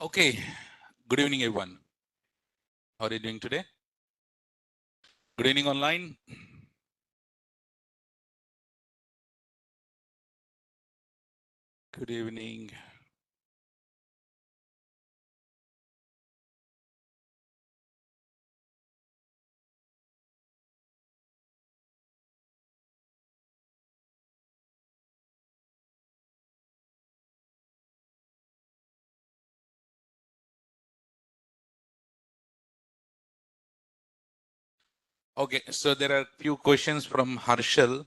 Okay, good evening, everyone. How are you doing today? Good evening online. Good evening. Okay, so there are few questions from Harshal.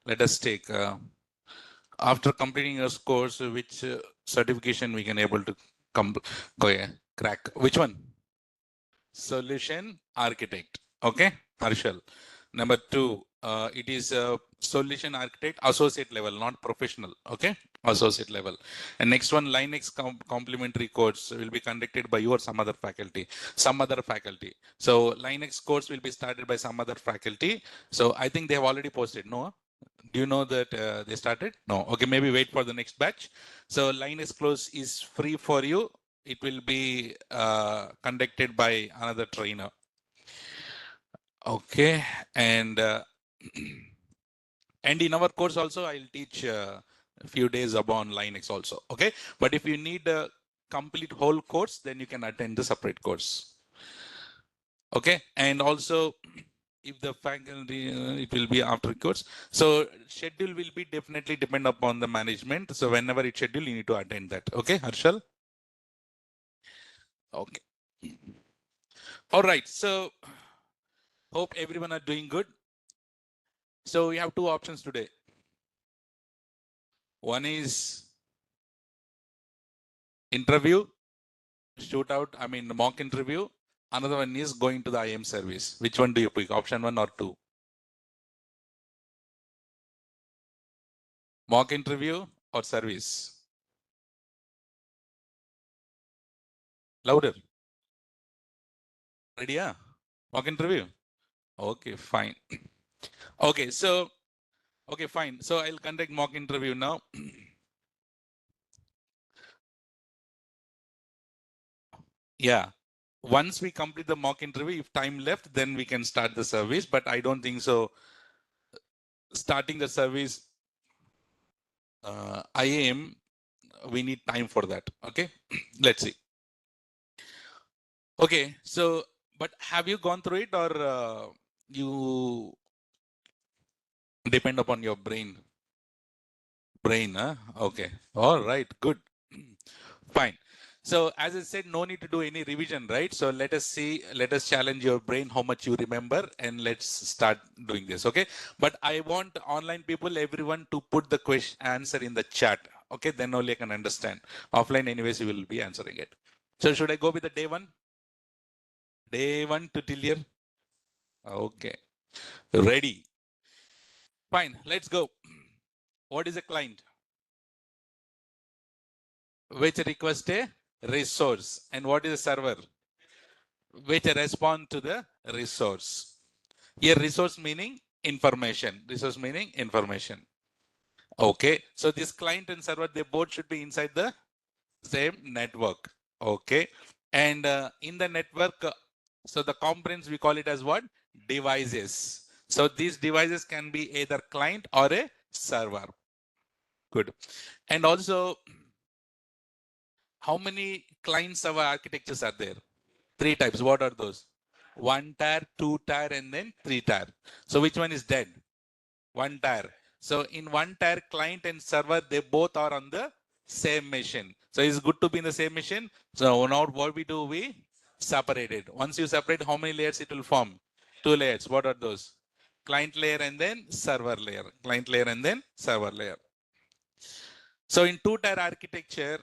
Let us take. After completing your course, which certification we can able to crack? Which one? Solution architect. Okay, Harshal. Number two, it is a solution architect associate level, not professional. Okay, associate level. And next one, Linux complementary course will be conducted by you or some other faculty. Some other faculty. So Linux course will be started by some other faculty. So I think they have already posted. No, do you know that they started? No. Okay, maybe wait for the next batch. So Linux course is free for you. It will be conducted by another trainer. Okay, and and in our course also I'll teach a few days upon Linux also. Okay, but if you need a complete whole course, then you can attend the separate course. Okay, and also if the faculty it will be after course. So schedule will be definitely depend upon the management. So whenever it's scheduled, you need to attend that. Okay, Harshal. Okay. All right. So hope everyone are doing good. So we have two options today. One is interview, shootout, mock interview. Another one is going to the IM service. Which one do you pick? Option 1 or 2? Mock interview or service? Louder. Ready? Yeah? Mock interview? Okay, fine. Okay, so, okay, fine. So I'll conduct mock interview now. Yeah. Once we complete the mock interview, if time left, then we can start the service. But I don't think so. Starting the service, IAM, we need time for that. Okay. Let's see. Okay. So, but have you gone through it or you depend upon your brain? Brain, huh? Okay. All right. Good. Fine. So as I said, no need to do any revision, right? So let us see, let us challenge your brain, how much you remember, and let's start doing this, okay? But I want online people, everyone to put the question answer in the chat, okay? Then only I can understand. Offline anyways, you will be answering it. So should I go with the day one? Day one to till here? Okay. Ready. Fine, let's go. What is a client? Which request a resource. And what is a server? Which respond to the resource. Here resource meaning information. Resource meaning information. Okay. So this client and server, they both should be inside the same network. Okay. And in the network, so the components we call it as what? Devices. So these devices can be either client or a server. Good. And also, how many client server architectures are there? 3 types. What are those? 1 tier, 2 tier, and then 3 tier. So which one is dead? 1 tier. So in 1 tier, client and server, they both are on the same machine. So it's good to be in the same machine. So now what we do, we separate it. Once you separate, how many layers it will form? 2 layers. What are those? Client layer and then server layer. Client layer and then server layer. So in 2 tier architecture,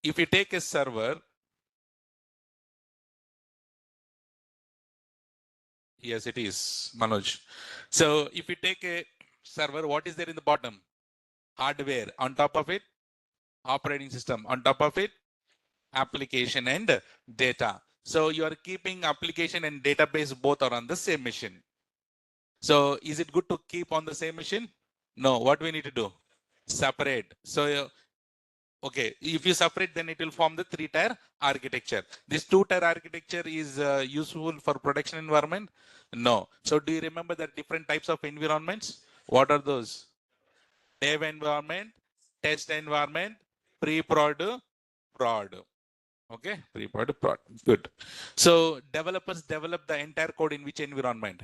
if you take a server, yes, it is, Manoj. So if you take a server, what is there in the bottom? Hardware. On top of it, operating system. On top of it, application and data. So you are keeping application and database both are on the same machine. So is it good to keep on the same machine? No. What we need to do? Separate. So Okay, if you separate, then it will form the 3-tier architecture. This 2-tier architecture is useful for production environment? No. So do you remember the different types of environments? What are those? Dev environment, test environment, pre-prod, prod. Okay, pre-prod, prod. Good. So developers develop the entire code in which environment?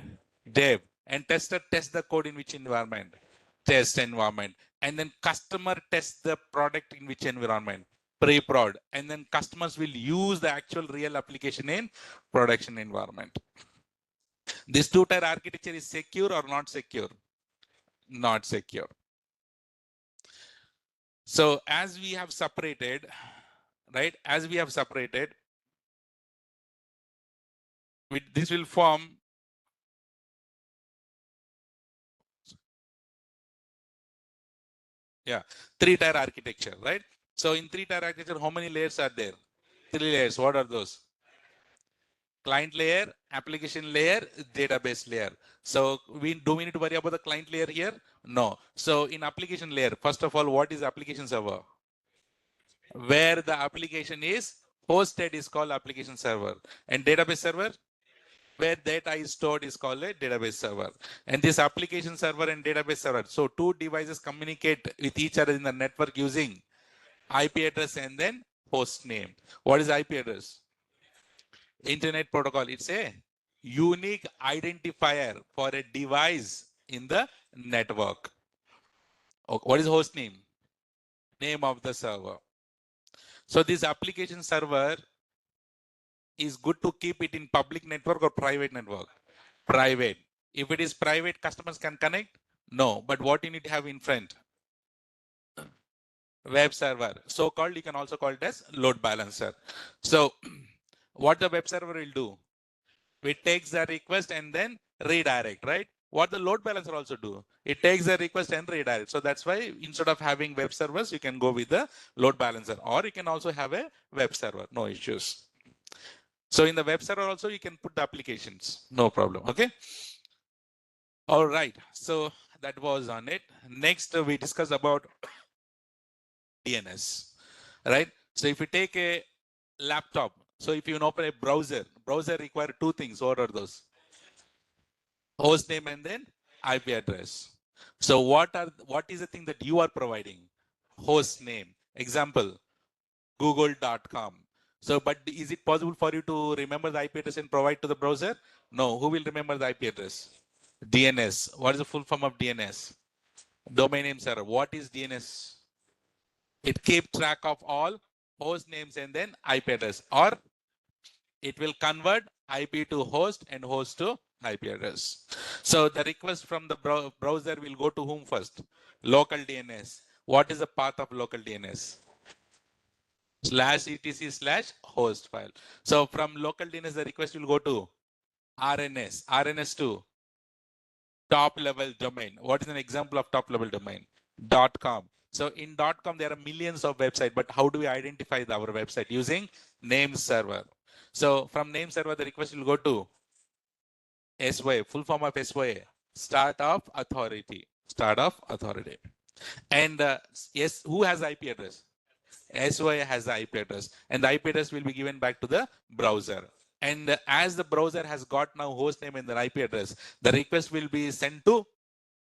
Dev. And tester test the code in which environment? Test environment. And then customer test the product in which environment? Pre-prod. And then customers will use the actual real application in production environment. This 2-tier architecture is secure or not secure? Not secure. So as we have separated, right? As we have separated, this will form 3-tier architecture, right? So in 3-tier architecture, how many layers are there? 3 layers. What are those? Client layer, application layer, database layer. So do we need to worry about the client layer here? No. So in application layer, first of all, what is application server? Where the application is hosted is called application server. And database server? Where data is stored is called a database server. And this application server and database server. So 2 devices communicate with each other in the network using IP address and then host name. What is IP address? Internet protocol. It's a unique identifier for a device in the network. Okay. What is host name? Name of the server. So this application server is good to keep it in public network or private network? Private. If it is private, customers can connect? No. But what you need to have in front? Web server. So called, you can also call it as load balancer. So what the web server will do? It takes the request and then redirect, right? What the load balancer also do? It takes the request and redirect. So that's why instead of having web servers, you can go with the load balancer, or you can also have a web server, no issues. So in the web server also, you can put the applications, no problem, okay? All right, so that was on it. Next, we discuss about DNS, right? So if you take a laptop, so if you open a browser require 2 things. What are those? Host name and then IP address. So what is the thing that you are providing? Host name. Example, google.com. So, but is it possible for you to remember the IP address and provide to the browser? No. Who will remember the IP address? DNS. What is the full form of DNS? Domain name server. What is DNS? It keeps track of all host names and then IP address, or it will convert IP to host and host to IP address. So the request from the browser will go to whom first? Local DNS. What is the path of local DNS? /etc/host file. So from local DNS, the request will go to RNS. RNS to top level domain. What is an example of top level domain? .com. So in .com, there are millions of websites, but how do we identify our website? Using name server. So from name server, the request will go to SY, full form of SY, start of authority. Start of authority. And yes, who has IP address? SY has the IP address, and the IP address will be given back to the browser. And as the browser has got now host name and the IP address, the request will be sent to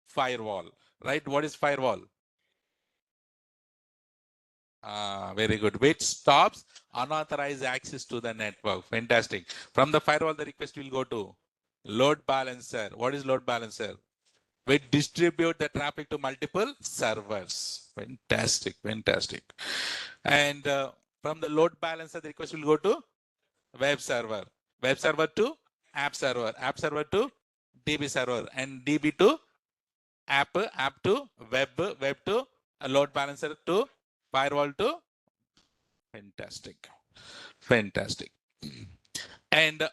firewall, right? What is firewall? Very good. Which stops unauthorized access to the network. Fantastic. From the firewall, the request will go to load balancer. What is load balancer? We distribute the traffic to multiple servers. Fantastic. Fantastic. And from the load balancer, the request will go to web server. Web server to app server. App server to DB server. And DB to app. App to web. Web to load balancer to firewall to. Fantastic. Fantastic. And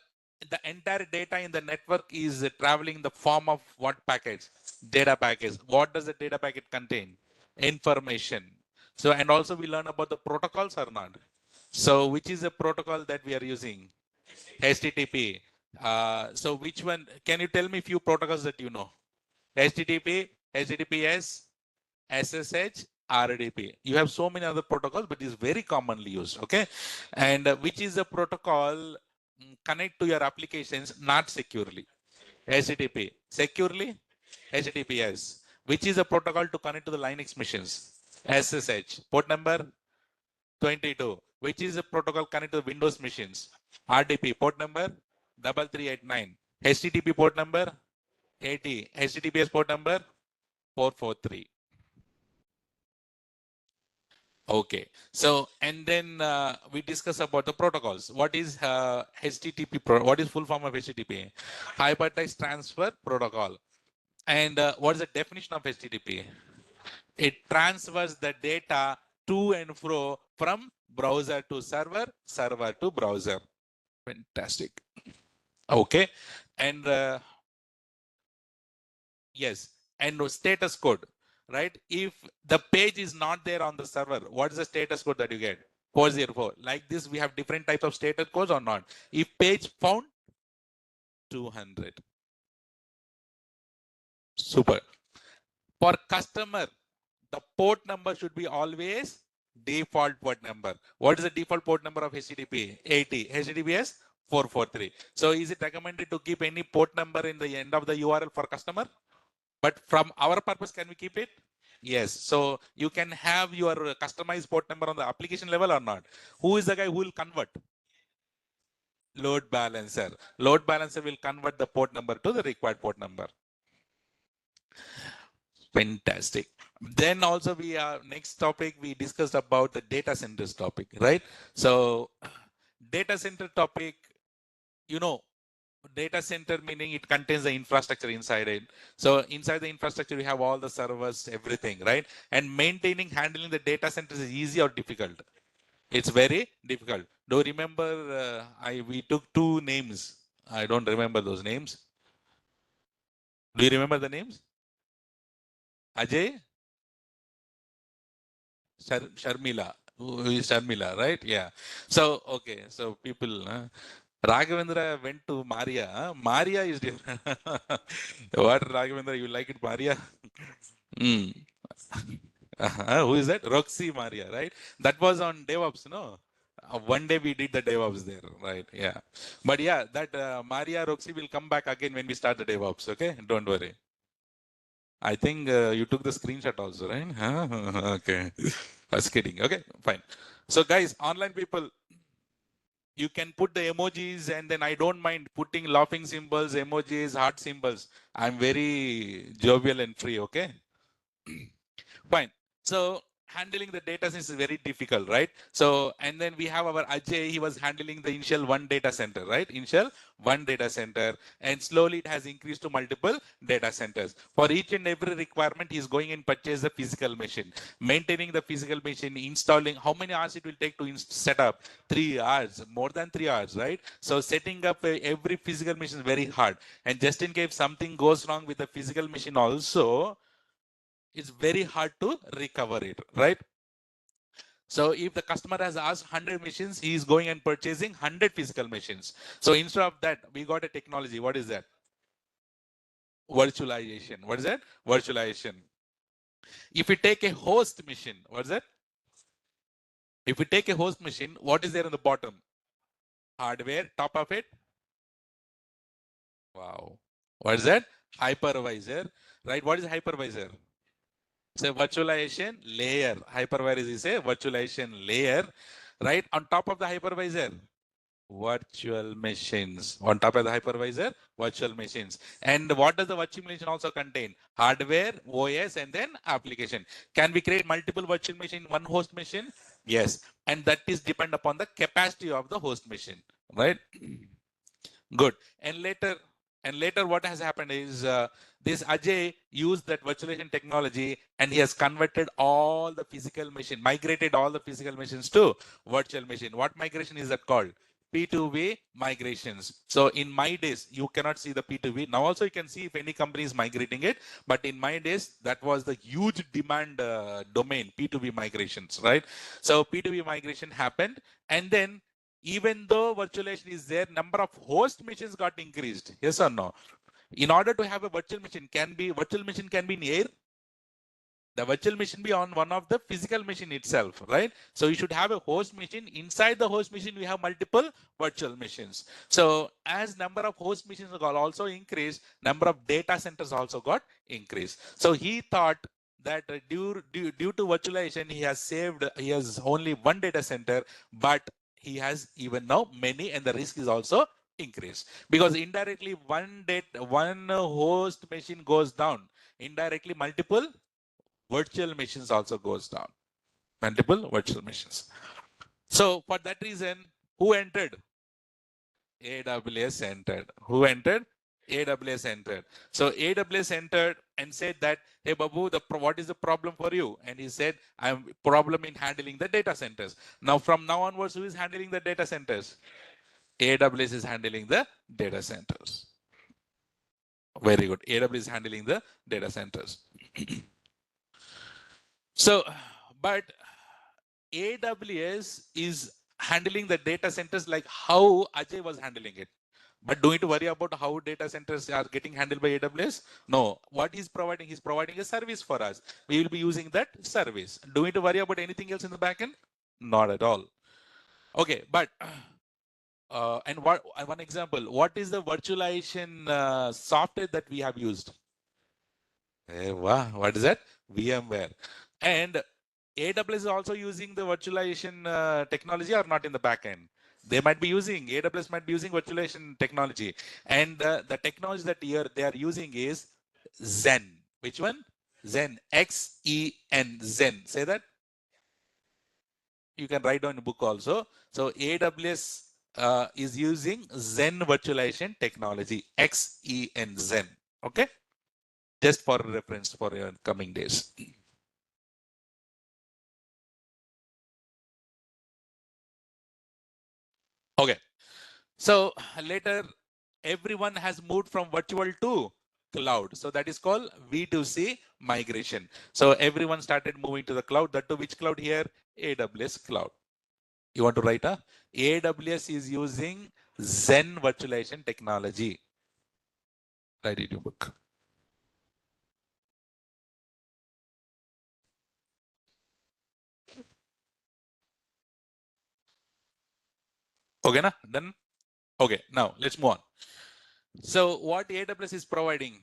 the entire data in the network is traveling in the form of what packets? Data packets. What does the data packet contain? Information. So, and also we learn about the protocols or not. So, which is the protocol that we are using? HTTP. So, which one? Can you tell me few protocols that you know? HTTP, HTTPS, SSH, RDP. You have so many other protocols, but it's very commonly used. Okay, and which is a protocol connect to your applications not securely. HTTP securely. HTTPS, which is a protocol to connect to the Linux machines. SSH port number 22, which is a protocol connect to the Windows machines. RDP port number 3389. HTTP port number 80. HTTPS port number 443. Okay, so and then we discuss about the protocols. What is HTTP? What is full form of HTTP? Hypertext Transfer Protocol. And what is the definition of HTTP? It transfers the data to and fro from browser to server, server to browser. Fantastic. Okay, and yes, and status code, right? If the page is not there on the server, what is the status code that you get? 404. Like this, we have different types of status codes or not. If page found, 200. Super. For customer, the port number should be always default port number. What is the default port number of HTTP? 80. HTTPS 443. So is it recommended to keep any port number in the end of the URL for customer? But from our purpose, can we keep it? Yes. So you can have your customized port number on the application level or not. Who is the guy who will convert? Load balancer. Load balancer will convert the port number to the required port number. Fantastic. Then also we are next topic we discussed about the data centers topic, right? So data center topic, you know, data center meaning it contains the infrastructure inside it. So inside the infrastructure, we have all the servers, everything, right? And maintaining, handling the data centers is easy or difficult? It's very difficult. Do you remember we took two names. I don't remember those names. Do you remember the names? Ajay? Sharmila. Who is Sharmila, right? Yeah. So, okay. So people, Raghavendra went to Maria. Maria is different. What, Raghavendra, you like it, Maria? Mm. Who is that? Roxy Maria, right? That was on DevOps, no? One day we did the DevOps there, right? Yeah. But yeah, that Maria Roxy will come back again when we start the DevOps, okay? Don't worry. I think you took the screenshot also, right? Okay. Just kidding. Okay, fine. So guys, online people, you can put the emojis and then I don't mind putting laughing symbols, emojis, heart symbols. I'm very jovial and free, okay? Fine. So handling the data is very difficult, right? So, and then we have our Ajay, he was handling the initial one data center, right? Initial one data center, and slowly it has increased to multiple data centers. For each and every requirement, he's going and purchase the physical machine, maintaining the physical machine, installing. How many hours it will take to set up? 3 hours, more than 3 hours, right? So setting up every physical machine is very hard. And just in case something goes wrong with the physical machine also, it's very hard to recover it, right? So if the customer has asked 100 machines, he is going and purchasing 100 physical machines. So instead of that, we got a technology. What is that? Virtualization. What is that? Virtualization. If we take a host machine, what is that? If we take a host machine, what is there on the bottom? Hardware, top of it? Wow. What is that? Hypervisor, right? What is hypervisor? It's a virtualization layer. Hypervisor is a virtualization layer, right? On top of the hypervisor, virtual machines. On top of the hypervisor, virtual machines. And what does the virtual machine also contain? Hardware, OS, and then application. Can we create multiple virtual machine in one host machine? Yes. And that is depend upon the capacity of the host machine, right? Good. And later what has happened is this Ajay used that virtualization technology and he has converted all the physical machine, migrated all the physical machines to virtual machine. What migration is that called? P2V migrations. So in my days, you cannot see the P2V. Now also you can see if any company is migrating it. But in my days, that was the huge demand domain, P2V migrations, right? So P2V migration happened. And then even though virtualization is there, number of host machines got increased. Yes or no? In order to have a virtual machine can be in air. The virtual machine be on one of the physical machine itself, right? So you should have a host machine. Inside the host machine, we have multiple virtual machines. So as number of host machines got also increased, number of data centers also got increased. So he thought that due to virtualization, he has only one data center, but he has even now many, and the risk is also increased because indirectly one host machine goes down, indirectly multiple virtual machines also goes down. Multiple virtual machines. So for that reason, who entered? AWS entered. Who entered? AWS entered. So AWS entered and said that, hey Babu, what is the problem for you? And he said, I'm problem in handling the data centers. Now from now onwards, who is handling the data centers? AWS is handling the data centers. Very good. AWS is handling the data centers. So, but AWS is handling the data centers like how Ajay was handling it. But do you need to worry about how data centers are getting handled by AWS? No. What he's providing a service for us. We will be using that service. Do you need to worry about anything else in the backend? Not at all. Okay, but and one example, what is the virtualization software that we have used? Wow, what is that? VMware. And AWS is also using the virtualization technology or not in the backend? They might be using, AWS might be using virtualization technology. And the technology that they are using is Zen. Which one? Zen. Xen. Zen. Say that. You can write down a book also. So AWS is using Zen virtualization technology. Xen. Zen. Okay. Just for reference for your coming days. Okay. So later, everyone has moved from virtual to cloud. So that is called V2C migration. So everyone started moving to the cloud. That to which cloud here? AWS cloud. You want to write a? AWS is using Zen virtualization technology. Write it in your book. Okay, na? Done? Okay, now let's move on. So what AWS is providing?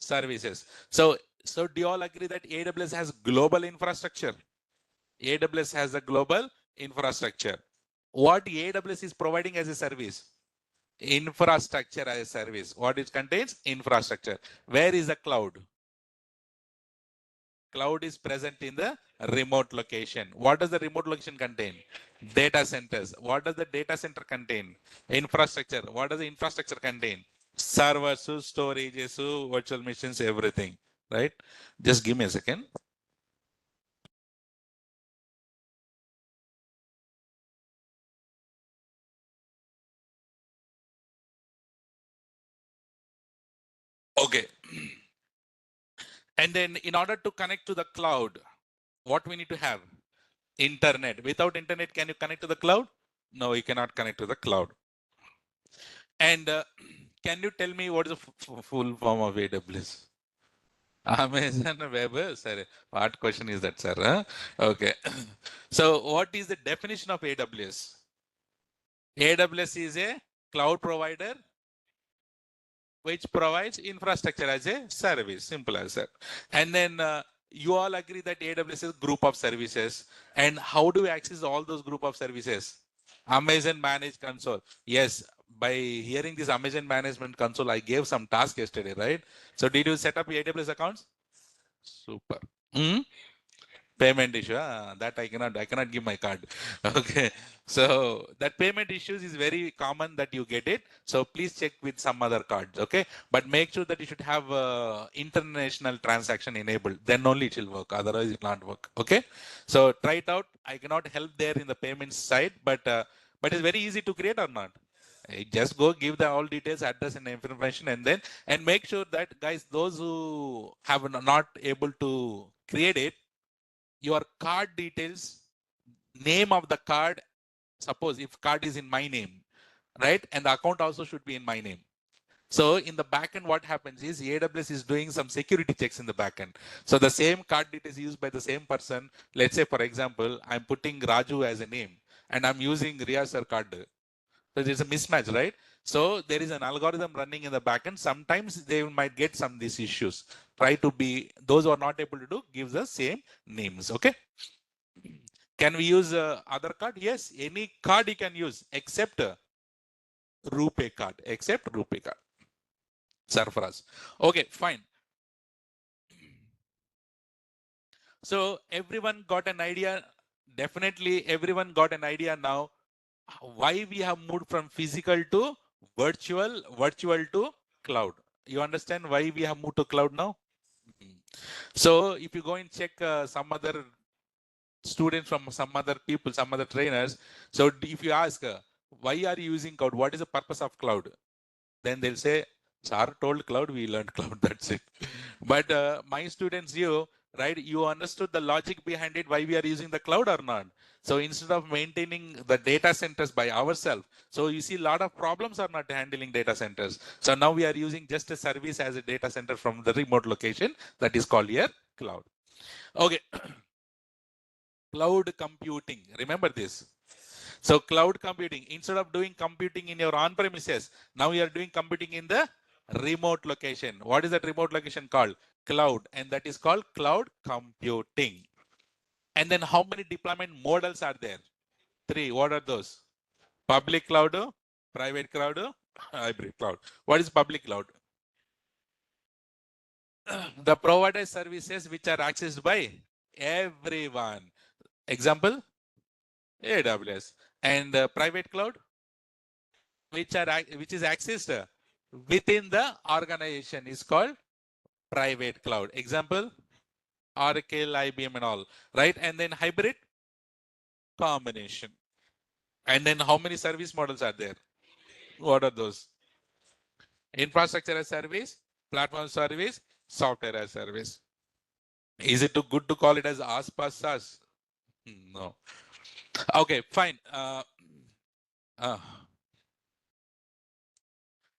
Services. So do you all agree that AWS has global infrastructure? AWS has a global infrastructure. What AWS is providing as a service? Infrastructure as a service. What it contains? Infrastructure. Where is the cloud? Cloud is present in the remote location. What does the remote location contain? Data centers. What does the data center contain? Infrastructure. What does the infrastructure contain? Servers, storages, virtual machines, everything. Right? Just give me a second. Okay. And then in order to connect to the cloud, what we need to have? Internet. Without internet, can you connect to the cloud? No, you cannot connect to the cloud. And can you tell me what is the full form of AWS? Amazon Web. Sorry, what question is that, sir? Huh? Okay. So what is the definition of AWS? AWS is a cloud provider which provides infrastructure as a service. Simple as that. And then you all agree that AWS is a group of services. And how do we access all those group of services? Amazon Managed Console. Yes, by hearing this Amazon Management Console, I gave some task yesterday, right? So did you set up AWS accounts? Super. Hmm? Payment issue, that I cannot give my card. Okay, so that payment issues is very common that you get it, so please check with some other cards. Okay, but make sure that you should have international transaction enabled, then only it will work, otherwise it will not work. Okay, so try it out. I cannot help there in the payments side, but it's very easy to create or not. Just go give the all details, address and information, and make sure that guys, those who have not able to create it, your card details, name of the card, suppose if card is in my name, right? And the account also should be in my name. So in the backend, what happens is AWS is doing some security checks in the backend. So the same card that is used by the same person, let's say, for example, I'm putting Raju as a name and I'm using Riya card. So there's a mismatch, right? So there is an algorithm running in the backend. Sometimes they might get some of these issues. Try to be, those who are not able to do, give the same names, okay? Can we use other card? Yes, any card you can use except RuPay card, except RuPay card. Surfaras. Okay, fine. So everyone got an idea. Definitely everyone got an idea now why we have moved from physical to virtual, virtual to cloud. You understand why we have moved to cloud now? So if you go and check some other students from some other people, some other trainers. So if you ask, why are you using cloud? What is the purpose of cloud? Then they'll say, Sir told cloud, we learned cloud, that's it. But my students, right, you understood the logic behind it, why we are using the cloud or not? So instead of maintaining the data centers by ourselves, so you see a lot of problems are not handling data centers. So now we are using just a service as a data center from the remote location that is called here cloud. Okay. Cloud computing, remember this. So cloud computing, instead of doing computing in your on-premises, now you are doing computing in the remote location. What is that remote location called? Cloud, and that is called cloud computing. And then how many deployment models are there? 3. What are those? Public cloud, private cloud, hybrid cloud. What is public cloud? The provided services which are accessed by everyone. Example, AWS. And private cloud, which is accessed within the organization, is called private cloud. Example, Oracle, IBM and all, right? And then hybrid combination. And then how many service models are there? What are those? Infrastructure as service, platform service, software as service. Is it too good to call it as Aws Basic? No. Okay, fine. Uh,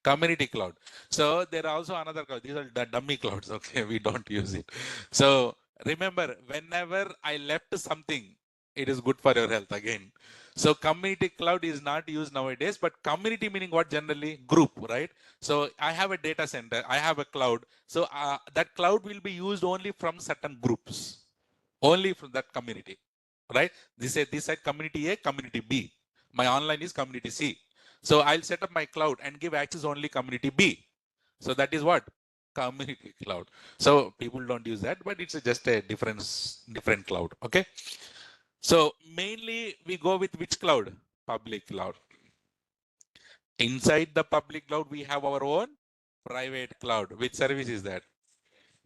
Community cloud. So there are also another cloud. These are the dummy clouds. Okay, we don't use it. So remember, whenever I left something, it is good for your health again. So community cloud is not used nowadays, but community meaning what generally? Group, right? So I have a data center, I have a cloud. So that cloud will be used only from certain groups, only from that community, right? This side community A, community B. My online is community C. So I'll set up my cloud and give access only community B. So that is what? Community cloud. So people don't use that, but it's just a different cloud. Okay. So mainly we go with which cloud? Public cloud. Inside the public cloud, we have our own private cloud. Which service is that?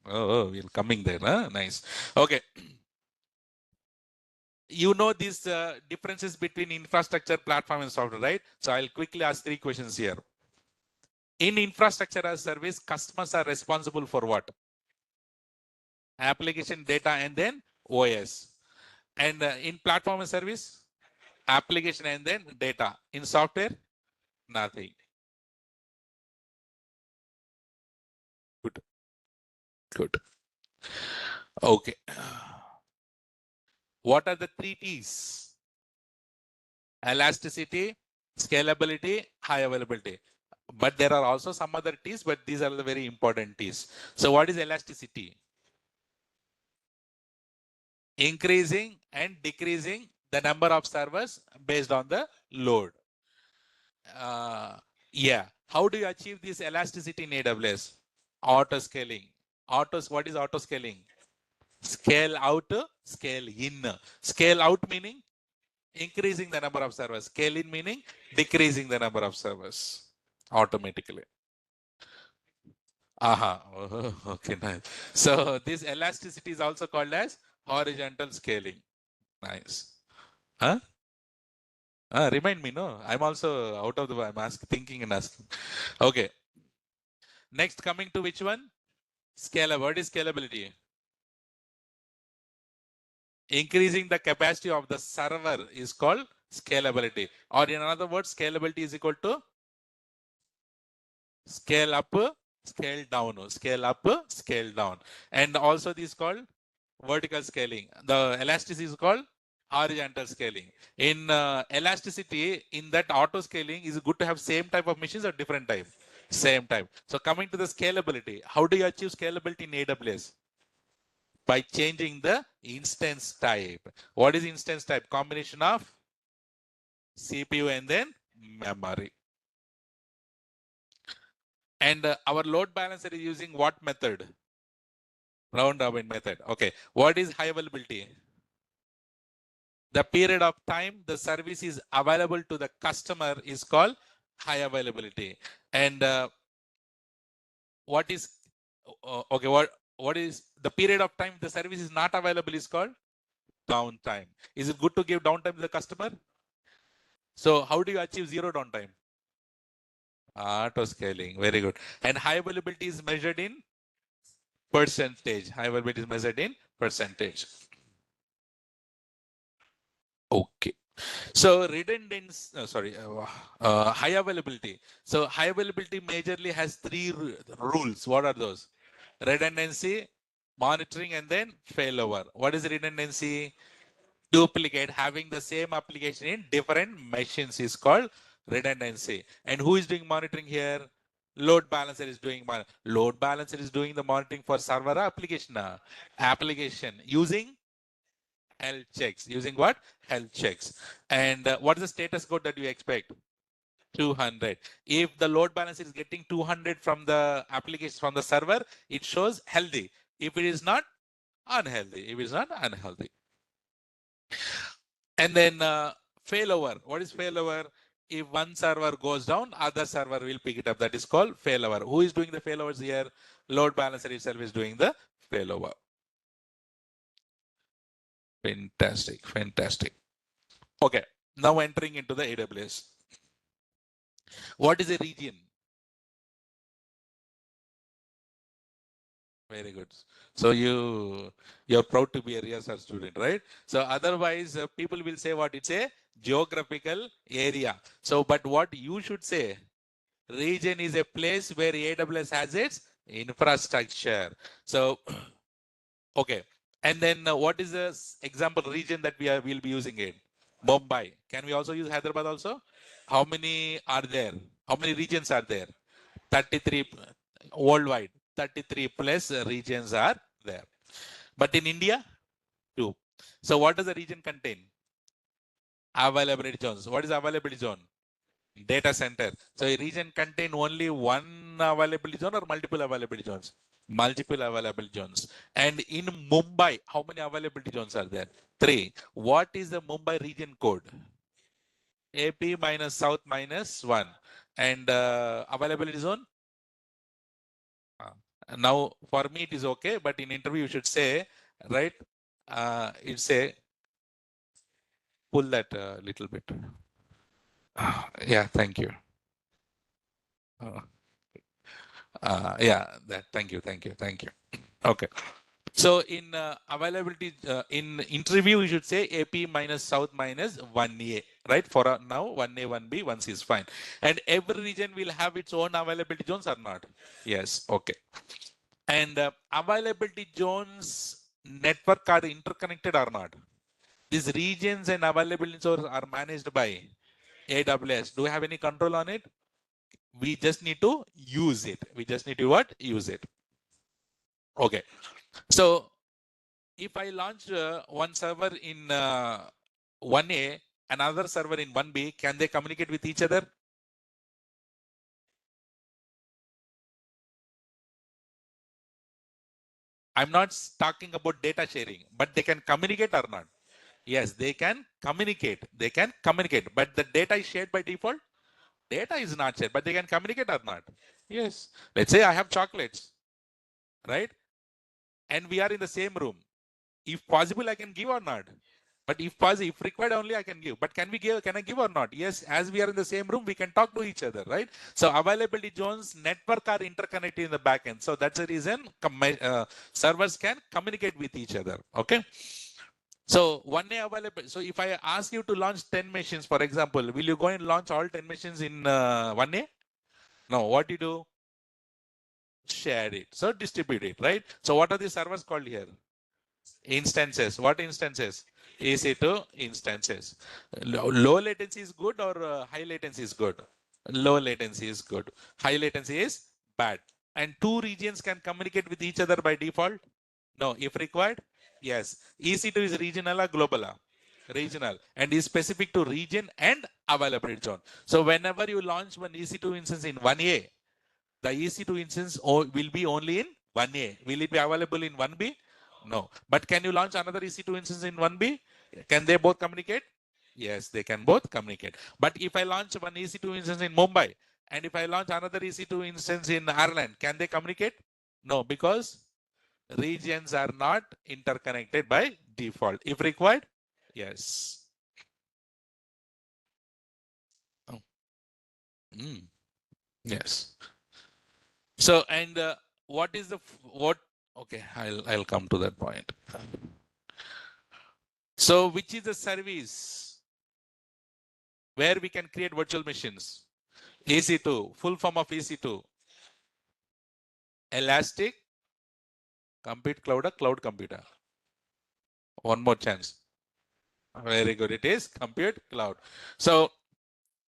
Oh, we're coming there. Huh? Nice. Okay. You know these differences between infrastructure, platform, and software, right? So I'll quickly ask 3 questions here. In infrastructure as service, customers are responsible for what? Application, data, and then OS. And in platform as service, application and then data. In software, nothing. Good. Good. Okay. What are the 3 T's? Elasticity, scalability, high availability. But there are also some other T's, but these are the very important T's. So what is elasticity? Increasing and decreasing the number of servers based on the load. Yeah. How do you achieve this elasticity in AWS? Auto scaling. What is auto scaling? Scale out, scale in. Scale out meaning increasing the number of servers. Scale in meaning decreasing the number of servers automatically. Aha. Okay, nice. So this elasticity is also called as horizontal scaling. Nice. Huh? Remind me, no? I'm also out of the, I'm thinking and asking. Okay. Next, coming to which one? Scalability. What is scalability? Increasing the capacity of the server is called scalability. Or in other words, scalability is equal to scale up, scale down, scale up, scale down. And also this is called vertical scaling. The elasticity is called horizontal scaling. In elasticity, in that auto scaling, is it good to have same type of machines or different type? Same type. So coming to the scalability, how do you achieve scalability in AWS? By changing the instance type. What is instance type? Combination of CPU and then memory. And our load balancer is using what method? Round robin method. Okay. What is high availability? The period of time the service is available to the customer is called high availability. And what is okay? What is the period of time the service is not available is called downtime. Is it good to give downtime to the customer? So how do you achieve zero downtime? Auto scaling. Very good. And high availability is measured in percentage. High availability is measured in percentage. Okay. So redundancy, high availability. So high availability majorly has three rules. What are those? Redundancy, monitoring, and then failover. What is redundancy? Duplicate, having the same application in different machines is called redundancy. And who is doing monitoring here? Load balancer is doing load balancer is doing the monitoring for server application. Application using health checks. Using what? Health checks. And what is the status code that you expect? 200. If the load balancer is getting 200 from the application, from the server, it shows healthy. If it is not, unhealthy. If it is not, unhealthy. And then failover. What is failover? If one server goes down, other server will pick it up. That is called failover. Who is doing the failovers here? Load balancer itself is doing the failover. Fantastic, fantastic. Okay, now entering into the AWS. What is a region? Very good. So you're proud to be a research student, right? So otherwise, people will say what? It's a geographical area. So, but what you should say, region is a place where AWS has its infrastructure. So, okay. And then what is the example region that will be using it? Mumbai. Can we also use Hyderabad also? How many are there? How many regions are there? 33 worldwide. 33 plus regions are there. But in India, 2. So what does the region contain? Availability zones. What is availability zone? Data center. So a region contain only one availability zone or multiple availability zones? Multiple availability zones. And in Mumbai, how many availability zones are there? 3. What is the Mumbai region code? AP minus South minus 1. And availability zone? Now, for me, it is okay, but in interview, you should say, right? It say, pull that a little bit. Yeah, thank you. Yeah, thank you. Okay. So in availability, in interview, you should say AP minus South minus 1A, right? For now, 1A, 1B, 1C is fine. And every region will have its own availability zones or not? Yes, okay. And availability zones network are interconnected or not? These regions and availability zones are managed by AWS. Do we have any control on it? We just need to use it. We just need to what? Use it. Okay. So if I launch one server in 1A, another server in 1B, can they communicate with each other? I'm not talking about data sharing, but they can communicate or not? Yes, they can communicate. They can communicate, but the data is shared by default. Data is not shared, but they can communicate or not? Yes. Let's say I have chocolates, right? And we are in the same room. If possible, I can give or not? But if possible, if required only, I can give. But can I give or not? Yes, as we are in the same room, we can talk to each other, right? So availability zones network are interconnected in the backend. So that's the reason servers can communicate with each other. Okay. So 1A available. So if I ask you to launch 10 machines, for example, will you go and launch all 10 machines in 1A? No. What do you do? shared it. So distribute it, right? So what are the servers called here? Instances. What instances? EC2 instances. Low latency is good or high latency is good? Low latency is good. High latency is bad. And two regions can communicate with each other by default? No. If required? Yes. EC2 is regional or global? Regional. And is specific to region and availability zone. So whenever you launch one EC2 instance in 1A, the EC2 instance will be only in 1A. Will it be available in 1B? No. But can you launch another EC2 instance in 1B? Can they both communicate? Yes, they can both communicate. But if I launch one EC2 instance in Mumbai, and if I launch another EC2 instance in Ireland, can they communicate? No, because regions are not interconnected by default. If required, yes. Oh. Yes. So, and what is the what? Okay, I'll come to that point. So, which is the service where we can create virtual machines? EC2, full form of EC2. Elastic Compute Cloud, a cloud computer. One more chance. Very good. It is Compute Cloud. So,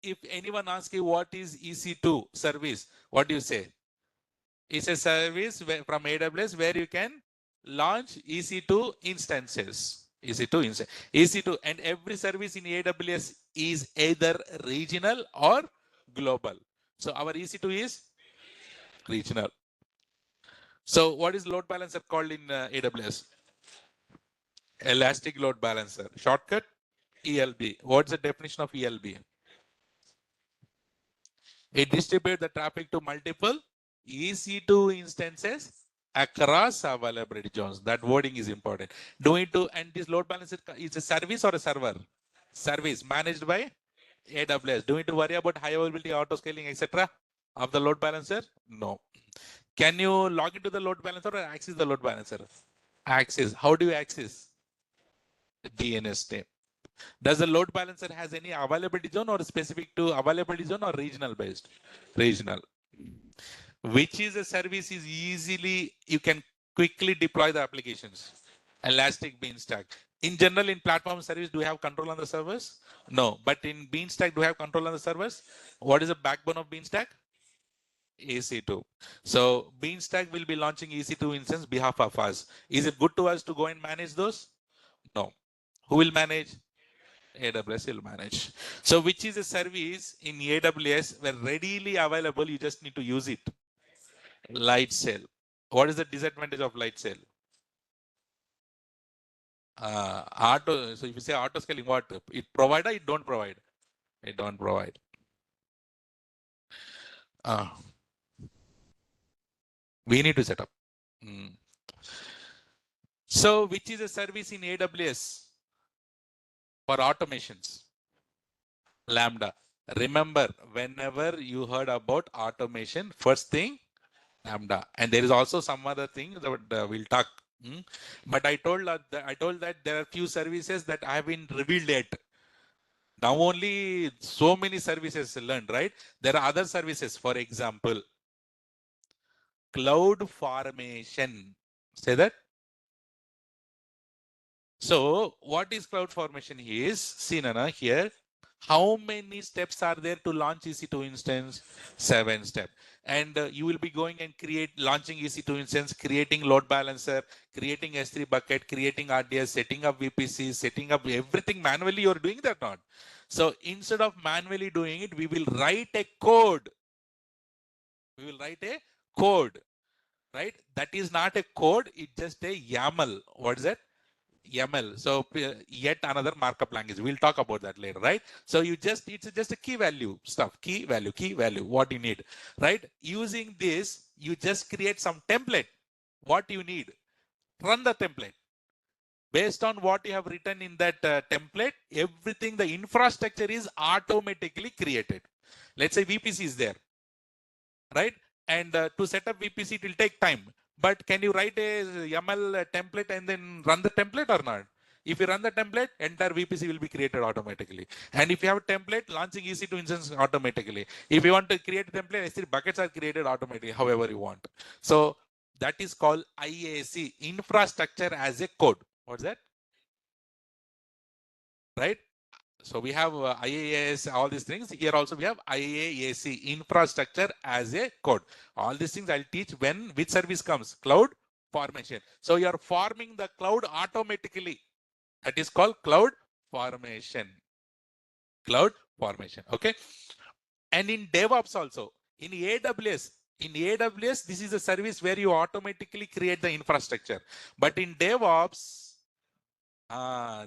if anyone asks you what is EC2 service, what do you say? It's a service from AWS where you can launch EC2 instances. EC2 and every service in AWS is either regional or global. So our EC2 is regional. So what is load balancer called in AWS? Elastic Load Balancer. Shortcut ELB. What's the definition of ELB? It distributes the traffic to multiple EC2 instances across availability zones. That wording is important. And this load balancer is a service or a server? Service managed by AWS. Do we need to worry about high availability, auto scaling, etc. of the load balancer? No. Can you log into the load balancer or access the load balancer? Access. How do you access? DNS name. Does the load balancer has any availability zone or specific to availability zone or regional based? Regional. Which is a service is easily, you can quickly deploy the applications. Elastic Beanstalk. In general, in platform service, do you have control on the servers? No. But in Beanstalk, do you have control on the servers? What is the backbone of Beanstalk? EC2. So Beanstalk will be launching EC2 instance behalf of us. Is it good to us to go and manage those? No. Who will manage? AWS will manage. So which is a service in AWS where readily available, you just need to use it. Light Sail. What is the disadvantage of Light Sail? So if you say auto scaling, what? It provide or it don't provide? It don't provide. We need to set up. So which is a service in AWS for automations? Lambda. Remember, whenever you heard about automation, first thing, Lambda. And there is also some other thing that we'll talk. But I told that there are few services that I have been revealed yet. Now only so many services learned, right? There are other services, for example, CloudFormation. Say that. So what is CloudFormation is, see Nana here, how many steps are there to launch EC2 instance? 7 steps. And you will be going and launching EC2 instance, creating load balancer, creating S3 bucket, creating RDS, setting up VPC, setting up everything manually. You're doing that not. So instead of manually doing it, we will write a code. We will write a code, right? That is not a code. It's just a YAML. What is that? YAML. So yet another markup language. We'll talk about that later, right? So it's just a key value stuff. Key value, what you need, right? Using this, you just create some template. What you need, run the template. Based on what you have written in that template, everything, the infrastructure is automatically created. Let's say VPC is there, right? And to set up VPC, it will take time. But can you write a YAML template and then run the template or not? If you run the template, entire VPC will be created automatically. And if you have a template, launching EC2 instance automatically. If you want to create a template, S3 buckets are created automatically, however you want. So that is called IAC, infrastructure as a code. What's that? Right? So we have IaaS, all these things. Here also we have IaaC, infrastructure as a code. All these things I'll teach when which service comes, cloud formation. So you are forming the cloud automatically. That is called cloud formation. Cloud formation. Okay. And in DevOps also, in AWS, this is a service where you automatically create the infrastructure. But in DevOps,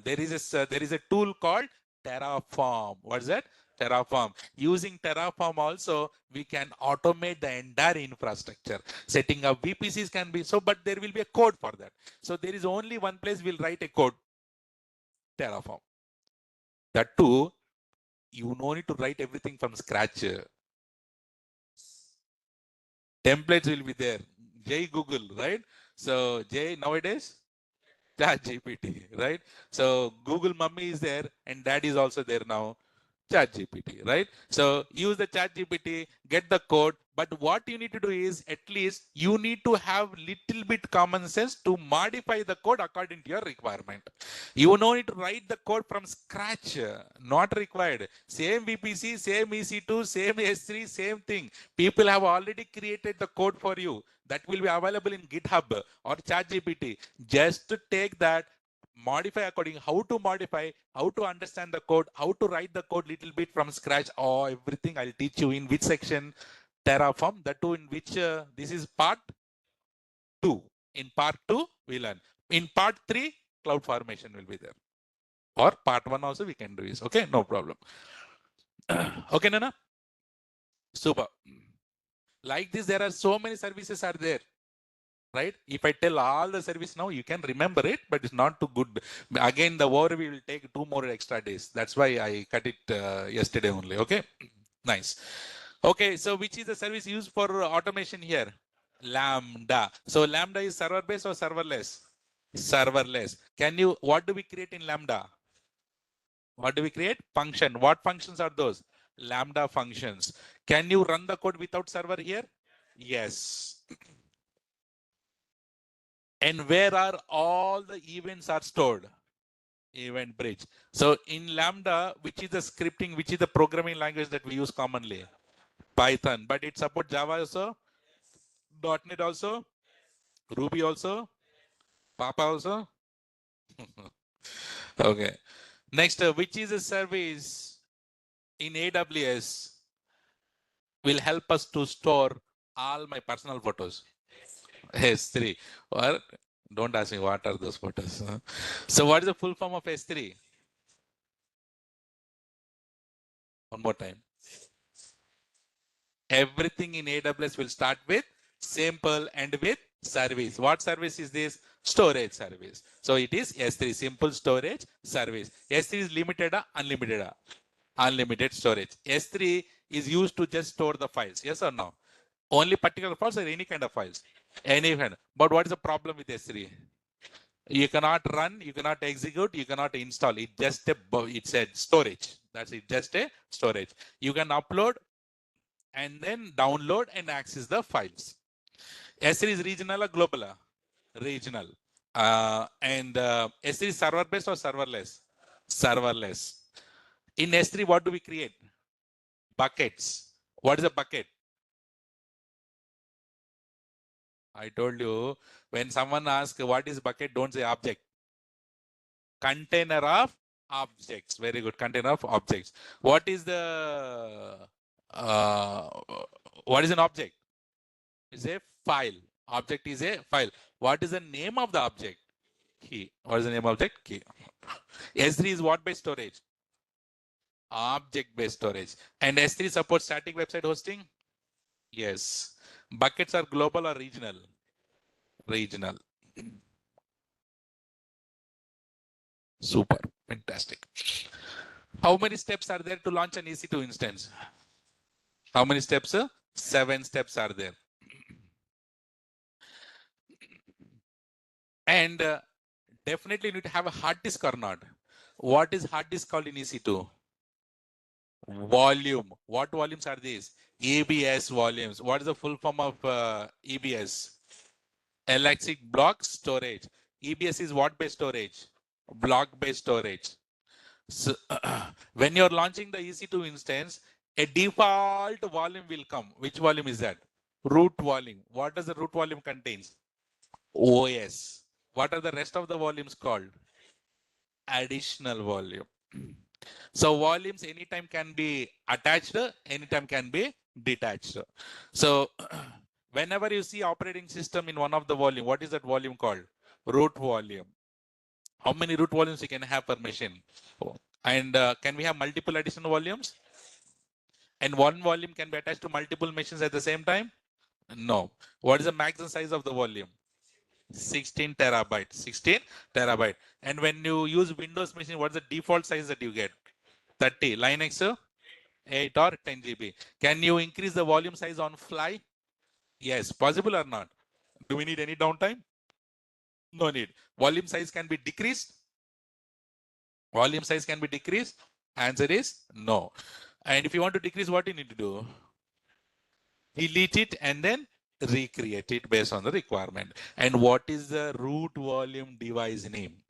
there is a tool called Terraform. What's that? Terraform. Using Terraform also, we can automate the entire infrastructure. Setting up VPCs can be so, but there will be a code for that. So there is only one place we'll write a code, Terraform. That too, you no need to write everything from scratch. Templates will be there. Jay Google, right? So Jay nowadays, ChatGPT, right? So Google Mummy is there and Dad is also there now. ChatGPT, right? So use the ChatGPT, get the code. But what you need to do is at least you need to have little bit common sense to modify the code according to your requirement. You no need to write the code from scratch, not required. Same VPC, same EC2, same S3, same thing. People have already created the code for you. That will be available in GitHub or ChatGPT. Just to take that, modify according how to understand the code, how to write the code little bit from scratch, or everything I'll teach you in which section. Terraform, that too in which this is part 2. In part 2 we learn. In part 3 cloud formation will be there, or part 1 also we can do this. Okay, no problem. Okay, Nana, super. Like this there are so many services are there, right? If I tell all the service now, you can remember it, but it's not too good. Again, the overview will take 2 more extra days. That's why I cut it yesterday only. Okay, nice. Okay, so which is the service used for automation here? Lambda. So Lambda is server based or serverless? Serverless. What do we create in Lambda? What do we create? Function. What functions are those? Lambda functions. Can you run the code without server here? Yes. And where are all the events are stored? Event bridge. So in Lambda, which is the scripting, which is the programming language that we use commonly? Python. But it supports Java also, .NET also, Ruby also, Papa also. Okay. Next, which is a service in AWS will help us to store all my personal photos? S3. Or don't ask me what are those photos. So what is the full form of S3? One more time. Everything in AWS will start with simple and with service. What service is this? Storage service. So it is S3, simple storage service. S3 is limited or unlimited? Unlimited storage. S3 is used to just store the files. Yes or no? Only particular files or any kind of files? Any kind. But what is the problem with S3? You cannot run, you cannot execute, you cannot install. It's a storage. That's it, just a storage. You can upload and then download and access the files. S3 is regional or global? Regional. And S3 is server based or serverless? Serverless. In S3, what do we create? Buckets. What is a bucket? I told you, when someone asks what is bucket, don't say object. Container of objects. Very good. Container of objects. What is an object? It's a file. Object is a file. What is the name of the object? Key. What is the name of object? Key. S3 is what based storage? Object based storage. And S3 supports static website hosting? Yes. Buckets are global or regional? Regional. Super. Fantastic. How many steps are there to launch an EC2 instance? How many steps? 7 steps are there. And definitely need to have a hard disk or not. What is hard disk called in EC2? Volume. What volumes are these? EBS volumes. What is the full form of EBS? Electric block storage. EBS is what based storage? Block based storage. So when you're launching the EC2 instance, a default volume will come. Which volume is that? Root volume. What does the root volume contains? OS. What are the rest of the volumes called? Additional volume. So volumes anytime can be attached, anytime can be detached. So whenever you see operating system in one of the volume, what is that volume called? Root volume. How many root volumes you can have per machine? And can we have multiple additional volumes? And one volume can be attached to multiple machines at the same time? No. What is the maximum size of the volume? 16 terabyte. 16 terabyte. And when you use Windows machine, what's the default size that you get? 30. Linux, 8 or 10 GB. Can you increase the volume size on fly? Yes. Possible or not? Do we need any downtime? No need. Volume size can be decreased. Volume size can be decreased. Answer is no. And if you want to decrease, what you need to do? Delete it and then recreate it based on the requirement. And what is the root volume device name?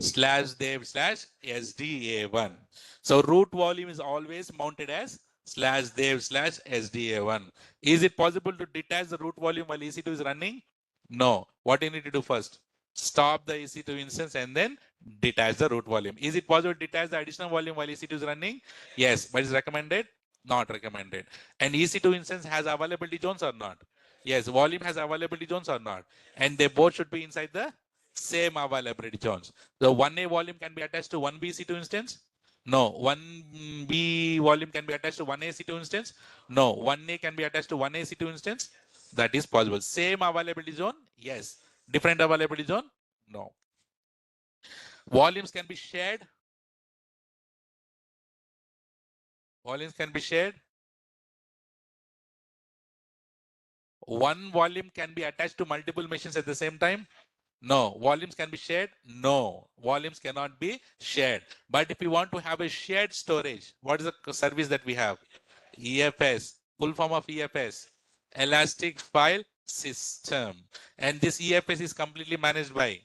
/dev/SDA1. So root volume is always mounted as /dev/SDA1. Is it possible to detach the root volume while EC2 is running? No. What do you need to do first? Stop the EC2 instance and then detach the root volume. Is it possible to detach the additional volume while EC2 is running? Yes, but is recommended? Not recommended. And EC2 instance has availability zones or not? Yes, volume has availability zones or not? And they both should be inside the same availability zones. The 1A volume can be attached to 1B EC2 instance? No. 1B volume can be attached to 1A EC2 instance? No. 1A can be attached to 1A EC2 instance? That is possible. Same availability zone? Yes. Different availability zone? No. Volumes can be shared? Volumes can be shared? One volume can be attached to multiple machines at the same time? No. Volumes can be shared? No. Volumes cannot be shared. But if you want to have a shared storage, what is the service that we have? EFS, full form of EFS, Elastic File System. And this EFS is completely managed by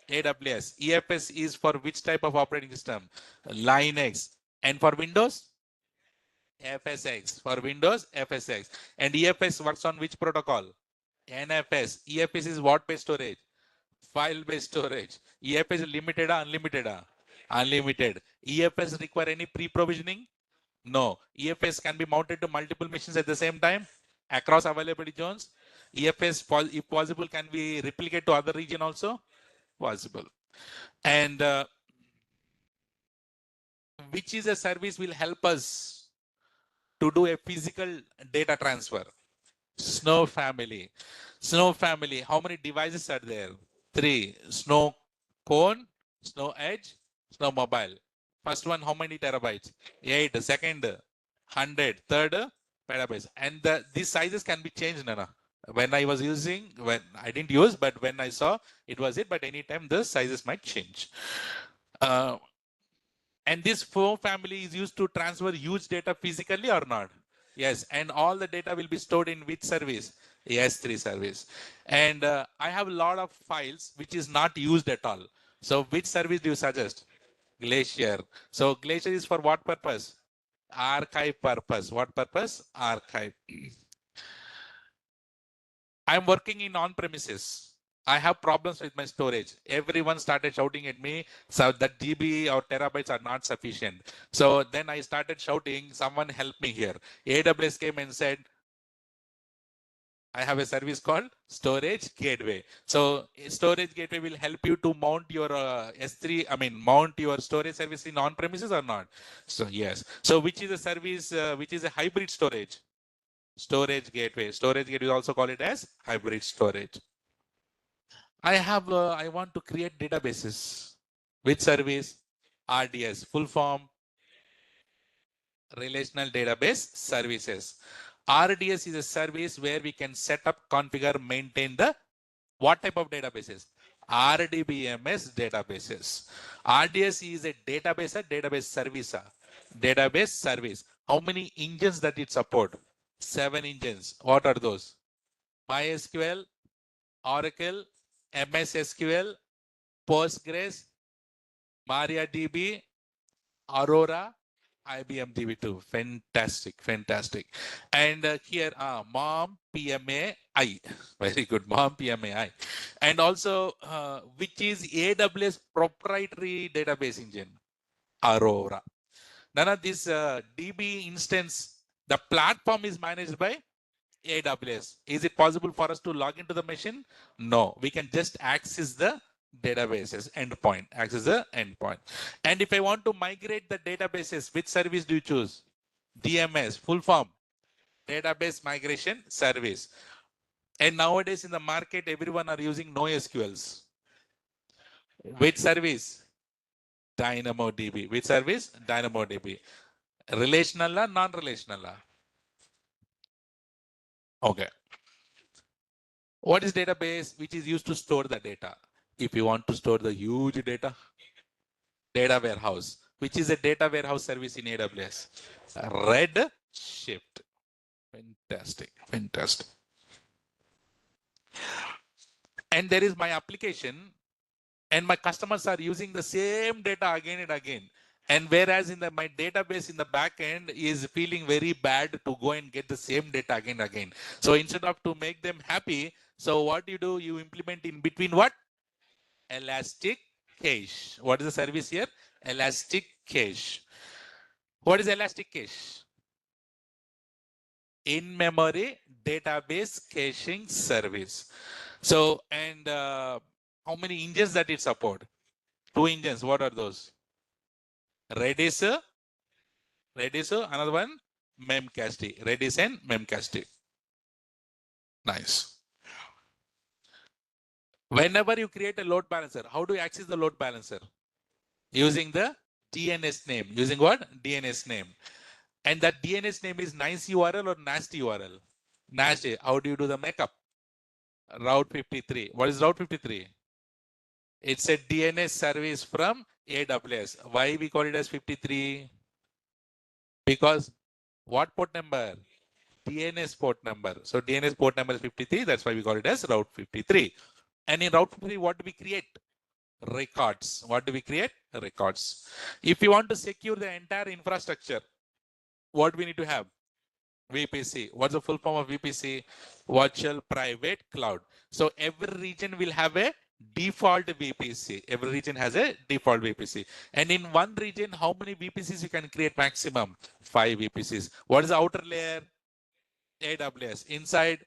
AWS. EFS is for which type of operating system? Linux. And for Windows? FSX. For Windows, FSX. And EFS works on which protocol? NFS. EFS is what based storage? File based storage. EFS is limited or unlimited? Unlimited. EFS require any pre-provisioning? No. EFS can be mounted to multiple machines at the same time across availability zones. EFS, if possible, can be replicated to other region also? Possible. And which is a service will help us to do a physical data transfer? Snow family. Snow family. How many devices are there? 3. Snow cone, snow edge, snow mobile. First one, how many terabytes? 8. Second, 100. Third, petabytes. And these sizes can be changed, Nana. When I was using, when I didn't use, but when I saw, it was it. But anytime the sizes might change. And this flow family is used to transfer huge data physically or not? Yes. And all the data will be stored in which service? S3 service. And I have a lot of files which is not used at all. So which service do you suggest? Glacier. So Glacier is for what purpose? Archive purpose. What purpose? Archive. I'm working in on-premises. I have problems with my storage. Everyone started shouting at me, so that GB or terabytes are not sufficient. So then I started shouting, someone help me here. AWS came and said, I have a service called Storage Gateway. So Storage Gateway will help you to mount your mount your storage service in on-premises or not? So yes. So which is a service, which is a hybrid storage? Storage Gateway. Storage Gateway is also call it as hybrid storage. I want to create databases. Which service? RDS, full form, Relational Database Services. RDS is a service where we can set up, configure, maintain the what type of databases? RDBMS databases. RDS is a database, service. Database service. How many engines that it support? 7 engines. What are those? MySQL, Oracle, MS SQL, Postgres, MariaDB, Aurora, IBM DB2. Fantastic, fantastic. And here, MOM PMAI. Very good, MOM PMAI. And also, which is AWS proprietary database engine? Aurora. None of this DB instance, the platform is managed by AWS. Is it possible for us to log into the machine? No, we can just access the databases endpoint, access the endpoint. And if I want to migrate the databases, which service do you choose? DMS, full form, database migration service. And nowadays in the market, everyone are using NoSQLs. Which service? DynamoDB. Which service? DynamoDB. Relational or non-relational? Okay. What is database? Which is used to store the data. If you want to store the huge data, data warehouse, which is a data warehouse service in AWS. Redshift. Fantastic, fantastic. And there is my application, and my customers are using the same data again and again. And whereas in my database in the back end is feeling very bad to go and get the same data again and again. So instead of to make them happy, so what do? You implement in between what? Elastic cache. What is the service here? Elastic cache. What is elastic cache? In-memory database caching service. So, and how many engines that it support? 2 engines. What are those? Redis, another one, Memcached. Redis and Memcached. Nice. Whenever you create a load balancer, how do you access the load balancer? Using the DNS name. Using what? DNS name. And that DNS name is nice URL or nasty URL? Nasty. How do you do the makeup? Route 53. What is Route 53? It's a DNS service from AWS. Why we call it as 53? Because what port number? DNS port number. So DNS port number is 53. That's why we call it as Route 53. And in Route 53, what do we create? Records. What do we create? Records. If you want to secure the entire infrastructure, what we need to have? VPC. What's the full form of VPC? Virtual Private Cloud. So every region will have a default VPC. Every region has a default VPC. And in one region, how many VPCs you can create maximum? 5 VPCs. What is the outer layer? AWS. Inside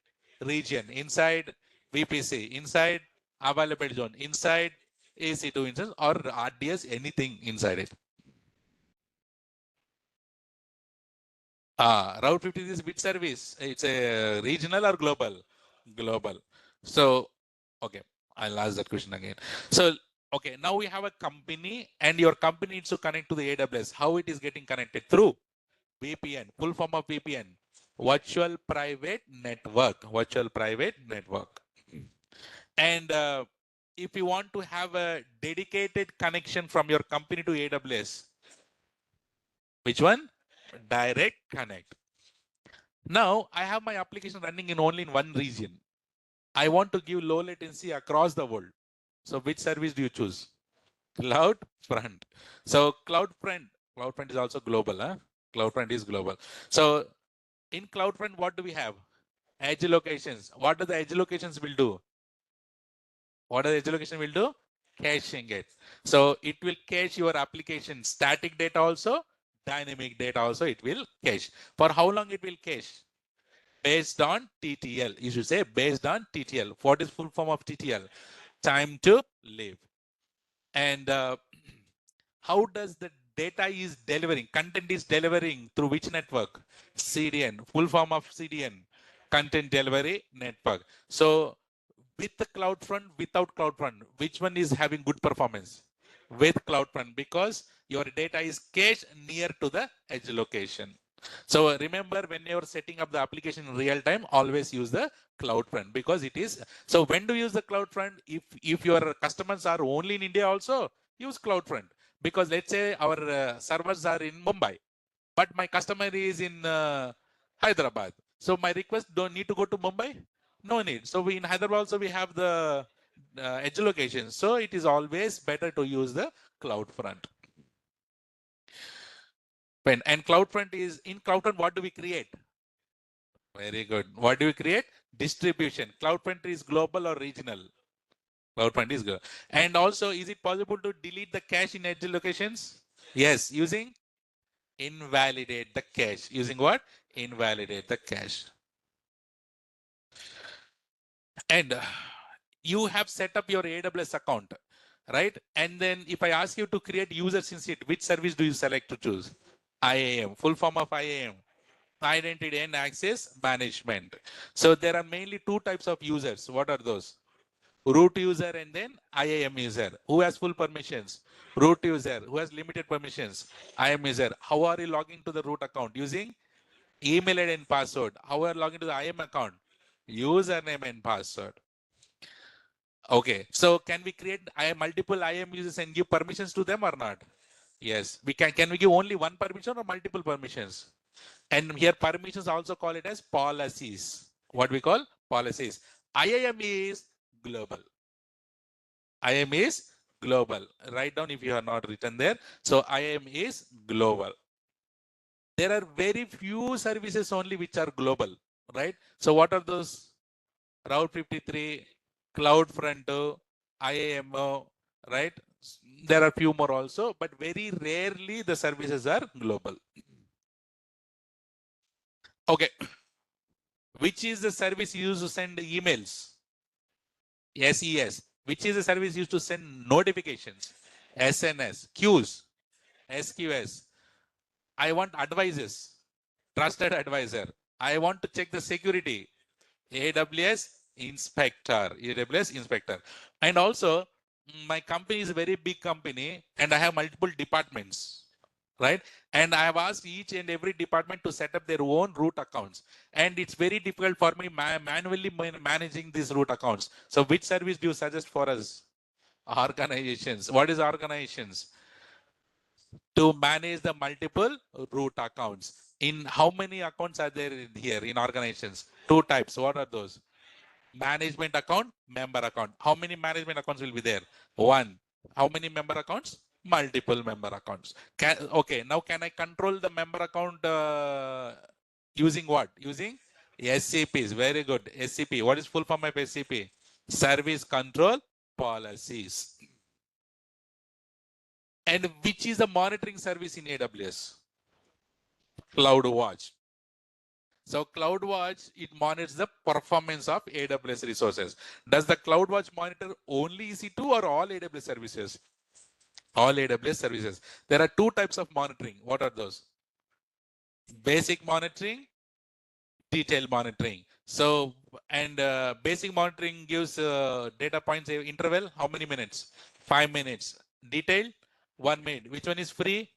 region, inside VPC, inside available zone, inside EC2 instance or RDS, anything inside it. Route 50 is which service? It's a regional or global? Global. So, okay, I'll ask that question again. So, okay, now we have a company and your company needs to connect to the AWS. How it is getting connected? Through VPN, full form of VPN, virtual private network, virtual private network. And if you want to have a dedicated connection from your company to AWS, which one? Direct connect. Now I have my application running in only in one region. I want to give low latency across the world. So which service do you choose? CloudFront. So CloudFront is also global. Huh? CloudFront is global. So in CloudFront, what do we have? Edge locations. What do the edge locations will do? What the edge location will do? Caching it. So it will cache your application static data also, dynamic data also it will cache. For how long it will cache? Based on TTL. You should say based on TTL. What is full form of TTL? Time to live. And how does the data is delivering? Content is delivering through which network? CDN. Full form of CDN. Content delivery network. So with the CloudFront, without CloudFront, which one is having good performance? With CloudFront, because your data is cached near to the edge location. So remember, when you're setting up the application in real time, always use the CloudFront, because it is. So when do you use the CloudFront? If your customers are only in India, also use CloudFront, because let's say our servers are in Mumbai, but my customer is in Hyderabad. So my request don't need to go to Mumbai. No need. So we in Hyderabad also we have the edge location. So it is always better to use the CloudFront. And CloudFront is in CloudFront. What do we create? Very good. What do we create? Distribution. CloudFront is global or regional? CloudFront is global. And also, is it possible to delete the cache in edge locations? Yes, using invalidate the cache. Using what? Invalidate the cache. And you have set up your AWS account, right? And then if I ask you to create users instead, which service do you select to choose? IAM, full form of IAM. Identity and access management. So there are mainly two types of users. What are those? Root user and then IAM user. Who has full permissions? Root user. Who has limited permissions? IAM user. How are you logging to the root account? Using email ID and password. How are you logging to the IAM account? Username and password. Okay. So can we create multiple IAM users and give permissions to them or not? Yes. We can we give only one permission or multiple permissions? And here permissions also call it as policies. What we call policies. IAM is global. IAM is global. Write down if you are not written there. So IAM is global. There are very few services only which are global, right? So what are those? Route 53, CloudFront, IAM, right? There are few more also, but very rarely the services are global. Okay. Which is the service used to send emails? SES. Which is the service used to send notifications? SNS. Queues. SQS. I want advisors. Trusted advisor. I want to check the security. AWS Inspector. AWS Inspector. And also, my company is a very big company and I have multiple departments, right? And I have asked each and every department to set up their own root accounts. And it's very difficult for me manually managing these root accounts. So which service do you suggest for us? Organizations. What is organizations? To manage the multiple root accounts. In how many accounts are there in here in organizations? Two types. What are those? Management account, member account. How many management accounts will be there? One. How many member accounts? Multiple member accounts. Okay, now can I control the member account using what? Using SCPs. Very good. SCP. What is full form of SCP? Service control policies. And which is the monitoring service in AWS? CloudWatch. So CloudWatch, it monitors the performance of AWS resources. Does the CloudWatch monitor only EC2 or all AWS services? All AWS services. There are two types of monitoring. What are those? Basic monitoring, detailed monitoring. So, and basic monitoring gives data points interval. How many minutes? 5 minutes. Detailed, 1 minute. Which one is free?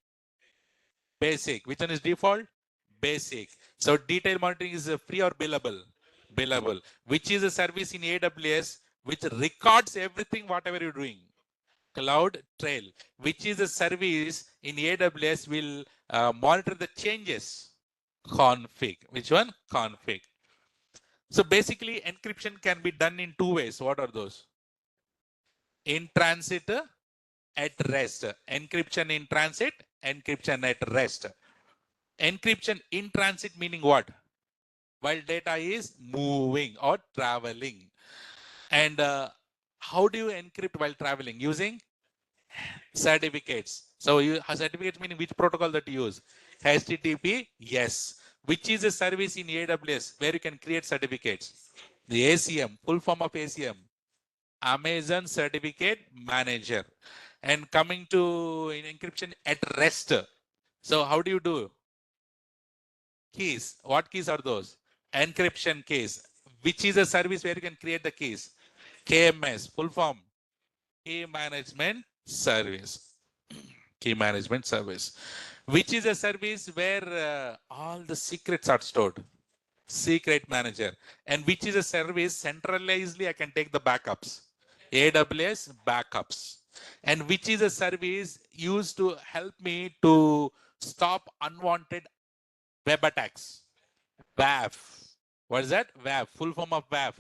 Basic. Which one is default? Basic. So detail monitoring is free or billable? Billable. Which is a service in AWS which records everything, whatever you're doing? Cloud Trail. Which is a service in AWS will monitor the changes? Config. Which one? Config. So basically encryption can be done in two ways. What are those? In transit, at rest. Encryption in transit, encryption at rest. Encryption in transit meaning what? While data is moving or traveling. And how do you encrypt while traveling? Using certificates. So you certificates meaning which protocol that you use? HTTP, yes. Which is a service in AWS where you can create certificates? The ACM, full form of ACM. Amazon Certificate Manager. And coming to encryption at rest. So how do you do? Keys. What keys are those? Encryption keys. Which is a service where you can create the keys? KMS, full form. Key Management Service. Key Management Service. Which is a service where all the secrets are stored? Secret Manager. And which is a service centralizedly I can take the backups? AWS backups. And which is a service used to help me to stop unwanted web attacks? WAF. What is that? WAF, full form of WAF.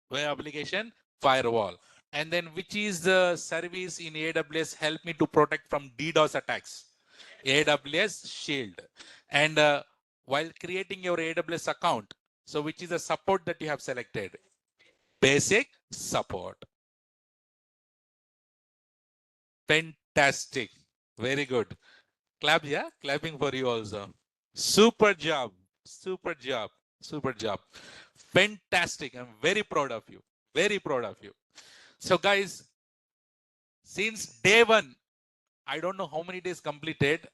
Web application firewall. And then which is the service in AWS help me to protect from DDoS attacks? AWS Shield. And while creating your AWS account, so which is the support that you have selected? Basic support. Fantastic. Very good. Clap, yeah? Clapping for you also. Super job. Super job. Super job. Fantastic. I'm very proud of you. Very proud of you. So guys, since day one, I don't know how many days completed,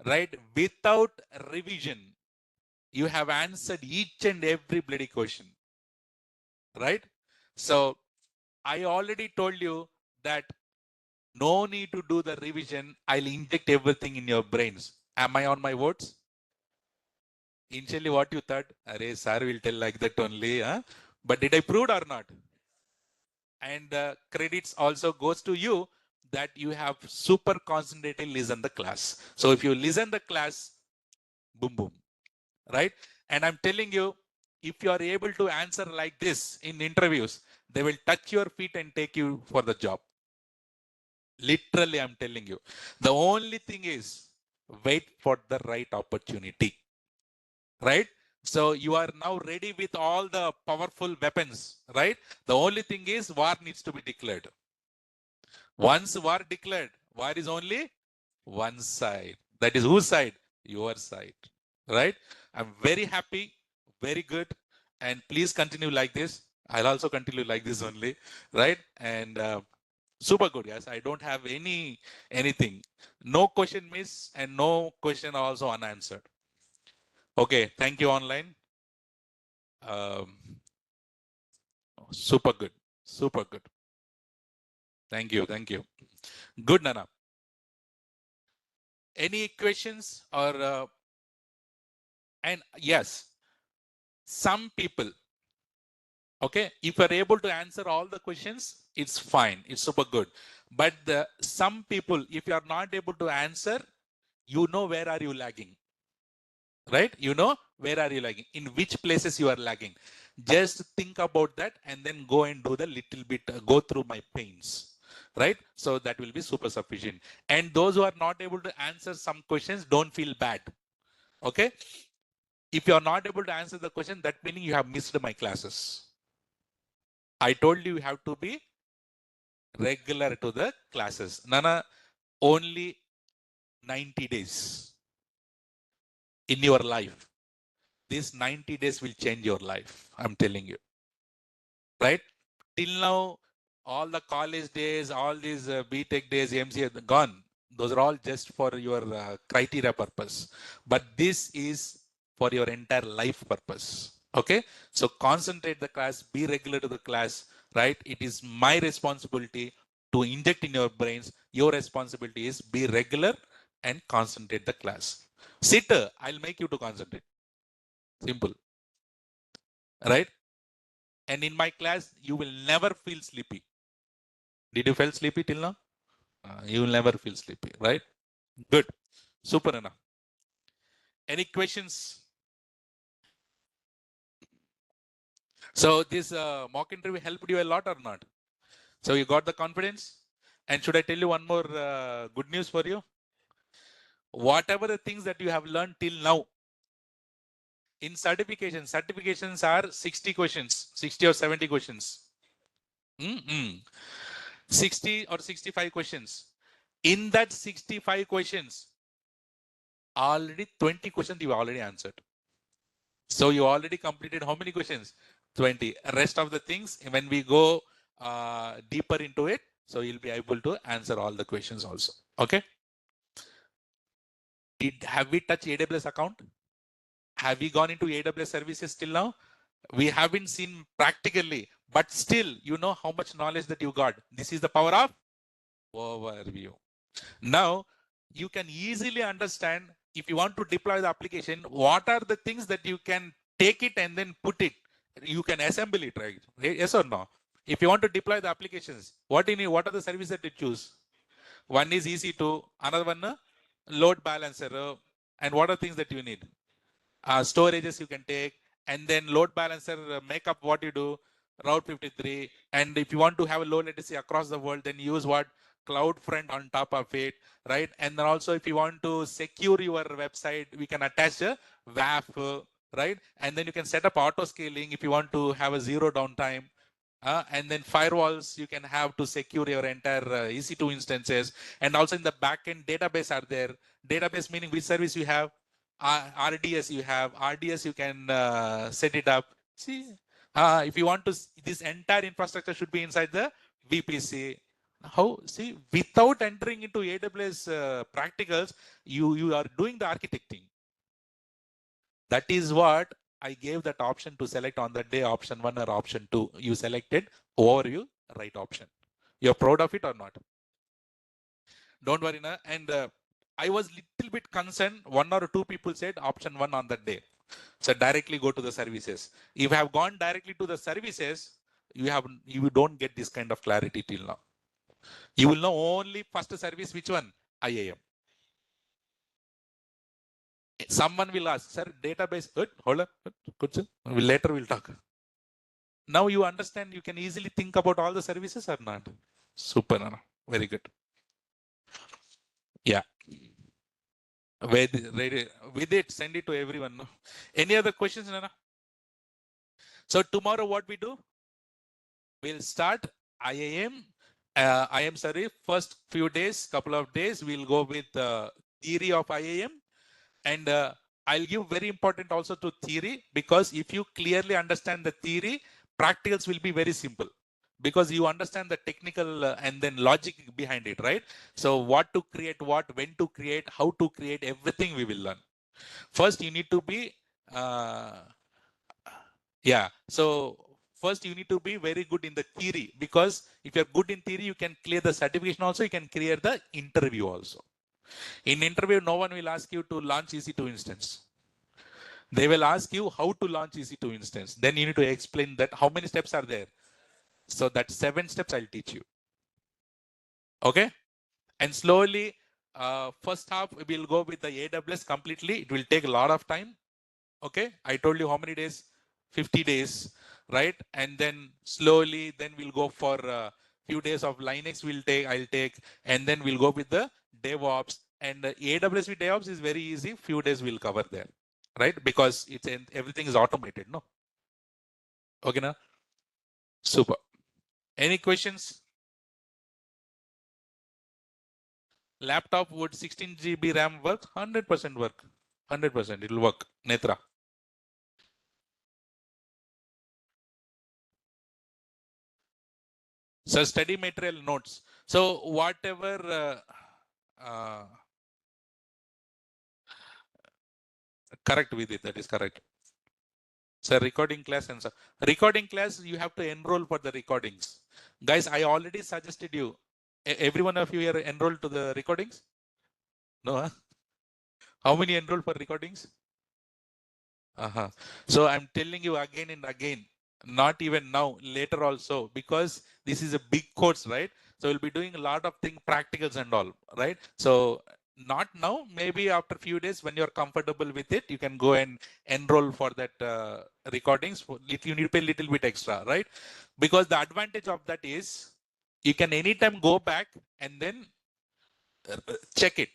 right? Without revision, you have answered each and every bloody question, right? So I already told you that no need to do the revision. I'll inject everything in your brains. Am I on my words? Initially, what you thought, Arey, sir will tell like that only. Huh? But did I prove or not? And credits also goes to you that you have super concentrated listen the class. So if you listen the class, boom, boom, right? And I'm telling you, if you are able to answer like this in interviews, they will touch your feet and take you for the job. Literally, I'm telling you. The only thing is wait for the right opportunity, right? So you are now ready with all the powerful weapons, right? The only thing is war needs to be declared. Once war declared, war is only one side. That is whose side? Your side, right? I'm very happy, very good. And please continue like this. I'll also continue like this only, right? And super good, guys. I don't have anything. No question miss and no question also unanswered. Okay, thank you online. Um, super good, super good. Thank you, thank you. Good, Nana. Any questions or and yes, some people, okay, if you're able to answer all the questions, it's fine, it's super good. But some people, if you are not able to answer, you know where are you lagging, right? You know where are you lagging, in which places you are lagging. Just think about that and then go and do the little bit, go through my pains, right? So that will be super sufficient. And those who are not able to answer some questions, don't feel bad, okay? If you are not able to answer the question, that meaning you have missed my classes. I told you have to be regular to the classes. Nana, only 90 days in your life. These 90 days will change your life. I'm telling you, right? Till now, all the college days, all these BTech days, MCA, gone. Those are all just for your criteria purpose. But this is for your entire life purpose. Okay? So concentrate the class, be regular to the class, right? It is my responsibility to inject in your brains. Your responsibility is be regular and concentrate the class. Sit, I'll make you to concentrate. Simple. Right? And in my class, you will never feel sleepy. Did you feel sleepy till now? You will never feel sleepy, right? Good. Super enough. Any questions? So this mock interview helped you a lot or not? So you got the confidence? And should I tell you one more good news for you? Whatever the things that you have learned till now, in certifications are 60 questions, 60 or 70 questions. 60 or 65 questions. In that 65 questions, already 20 questions you already answered. So you already completed how many questions? 20. Rest of the things, when we go deeper into it, so you'll be able to answer all the questions also. Okay. Have we touched AWS account? Have we gone into AWS services till now? We haven't seen practically, but still, you know how much knowledge that you got. This is the power of overview. Now, you can easily understand if you want to deploy the application, what are the things that you can take it and then put it. You can assemble it, right? Yes or no? If you want to deploy the applications, what are the services that you choose? One is EC2, another one load balancer, and what are things that you need? Storages you can take, and then load balancer make up what you do, Route 53. And if you want to have a low latency across the world, then use what? CloudFront on top of it, right? And then also if you want to secure your website, we can attach a WAF, right? And then you can set up auto scaling if you want to have a zero downtime. And then firewalls you can have to secure your entire EC2 instances. And also in the backend database are there. Database meaning which service you have, RDS you have. RDS you can set it up. See, if you want to, this entire infrastructure should be inside the VPC. How? See, without entering into AWS practicals, you are doing the architecting. That is what I gave that option to select on that day, option 1 or option 2. You selected over your right option. You're proud of it or not? Don't worry, na. And I was little bit concerned. 1 or 2 people said option 1 on that day. So directly go to the services. If you have gone directly to the services, you don't get this kind of clarity till now. You will know only first service, which one? IAM. Someone will ask, sir, database, hold on, good, sir. Later we'll talk. Now you understand, you can easily think about all the services or not? Super, Nana. Very good. Yeah. With it, send it to everyone. No? Any other questions, Nana? So tomorrow what we do? We'll start IAM. IAM, sorry, first few days, couple of days, we'll go with theory of IAM. And I'll give very important also to theory, because if you clearly understand the theory, practicals will be very simple, because you understand the technical and then logic behind it, right? So what to create, what, when to create, how to create, everything we will learn. First, you need to be, so first you need to be very good in the theory, because if you're good in theory, you can clear the certification also, you can clear the interview also. In interview, no one will ask you to launch EC2 instance. They will ask you how to launch EC2 instance. Then you need to explain that how many steps are there. So that 7 steps I'll teach you. Okay? And slowly, first half, we'll go with the AWS completely. It will take a lot of time. Okay? I told you how many days? 50 days, right? And then slowly, then we'll go for a few days of Linux I'll take, and then we'll go with the DevOps. And AWS with DevOps is very easy. Few days we'll cover there, right? Because everything is automated, no? Okay, now? Super. Any questions? Laptop would 16 GB RAM work? 100% work. 100%. It will work. Netra. So study material notes. So whatever, correct with it. That is correct. So recording class and so recording class, you have to enroll for the recordings. Guys, I already suggested you. Every one of you are enrolled to the recordings? No, huh? How many enrolled for recordings? So I'm telling you again and again, not even now, later also, because this is a big course, right? So we'll be doing a lot of things, practicals and all, right? So not now, maybe after a few days when you're comfortable with it, you can go and enroll for that recordings. You need to pay a little bit extra, right? Because the advantage of that is you can anytime go back and then check it.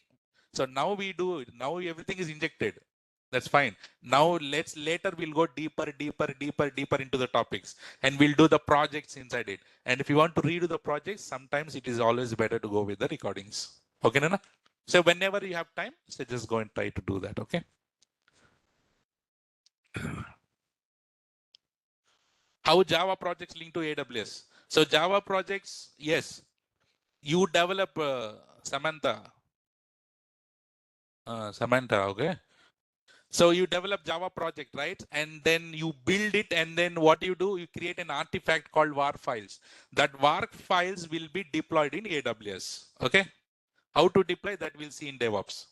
So now we do, now everything is injected. That's fine. Now later we'll go deeper into the topics, and we'll do the projects inside it. And if you want to redo the projects, sometimes it is always better to go with the recordings. Okay, Nana? So whenever you have time, so just go and try to do that. Okay. How Java projects link to AWS? So Java projects, yes, you develop Samantha. Samantha, okay. So you develop Java project, right? And then you build it, and then what you do, you create an artifact called var files. That var files will be deployed in AWS. Okay. How to deploy that we'll see in DevOps.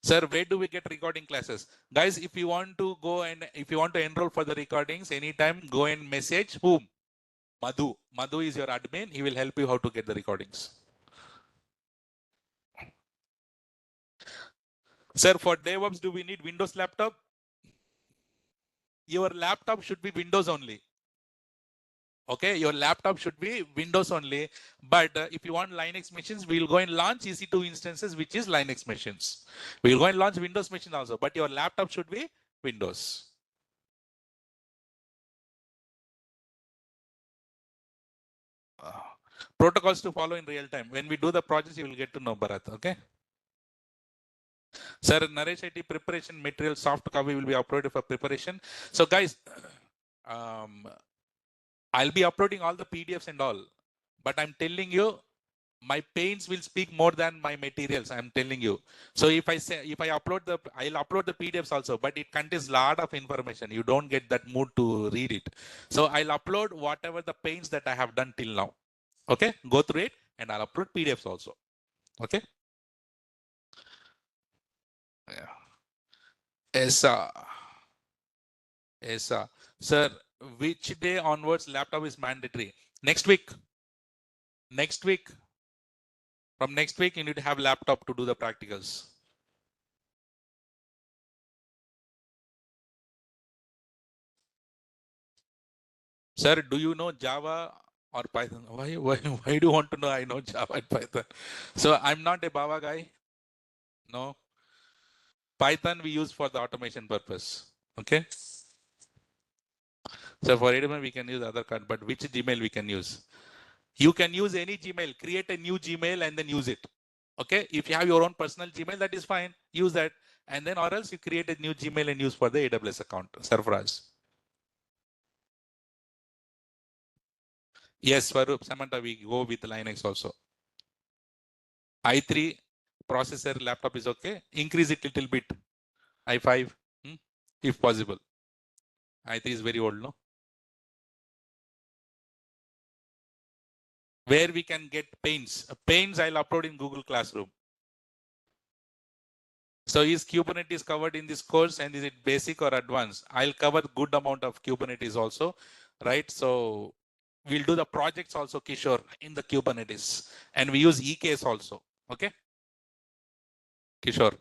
Sir, where do we get recording classes? Guys, if you want to go and if you want to enroll for the recordings anytime, go and message whom? Madhu. Madhu is your admin. He will help you how to get the recordings. Sir, for DevOps, do we need Windows laptop? Your laptop should be Windows only. Okay, your laptop should be Windows only. But if you want Linux machines, we'll go and launch EC2 instances, which is Linux machines. We'll go and launch Windows machines also, but your laptop should be Windows. Protocols to follow in real time. When we do the projects, you will get to know, Bharat. Okay. Sir, Naresh IT preparation material soft copy will be uploaded for preparation. So guys, I'll be uploading all the PDFs and all, but I'm telling you, my pains will speak more than my materials. I'm telling you. So if I upload I'll upload the PDFs also, but it contains a lot of information. You don't get that mood to read it. So I'll upload whatever the pains that I have done till now. Okay, go through it, and I'll upload PDFs also. Okay. Yeah. Yes, sir. Which day onwards laptop is mandatory? Next week. Next week. From next week, you need to have laptop to do the practicals. Sir, do you know Java or Python? Why do you want to know I know Java and Python? So I'm not a Java guy. No. Python we use for the automation purpose. Okay. So for AWS we can use other card, but which Gmail we can use? You can use any Gmail. Create a new Gmail and then use it. Okay. If you have your own personal Gmail, that is fine. Use that. And then or else you create a new Gmail and use for the AWS account. Sarfaraz. Yes, Swaroop, Samantha, we go with Linux also. i3 processor laptop is okay. Increase it little bit. i5, if possible. i3 is very old, no? Where we can get paints. Paints I'll upload in Google Classroom. So is Kubernetes covered in this course, and is it basic or advanced? I'll cover good amount of Kubernetes also, right? So we'll do the projects also, Kishore, in the Kubernetes, and we use EKS also. Okay, Kishore.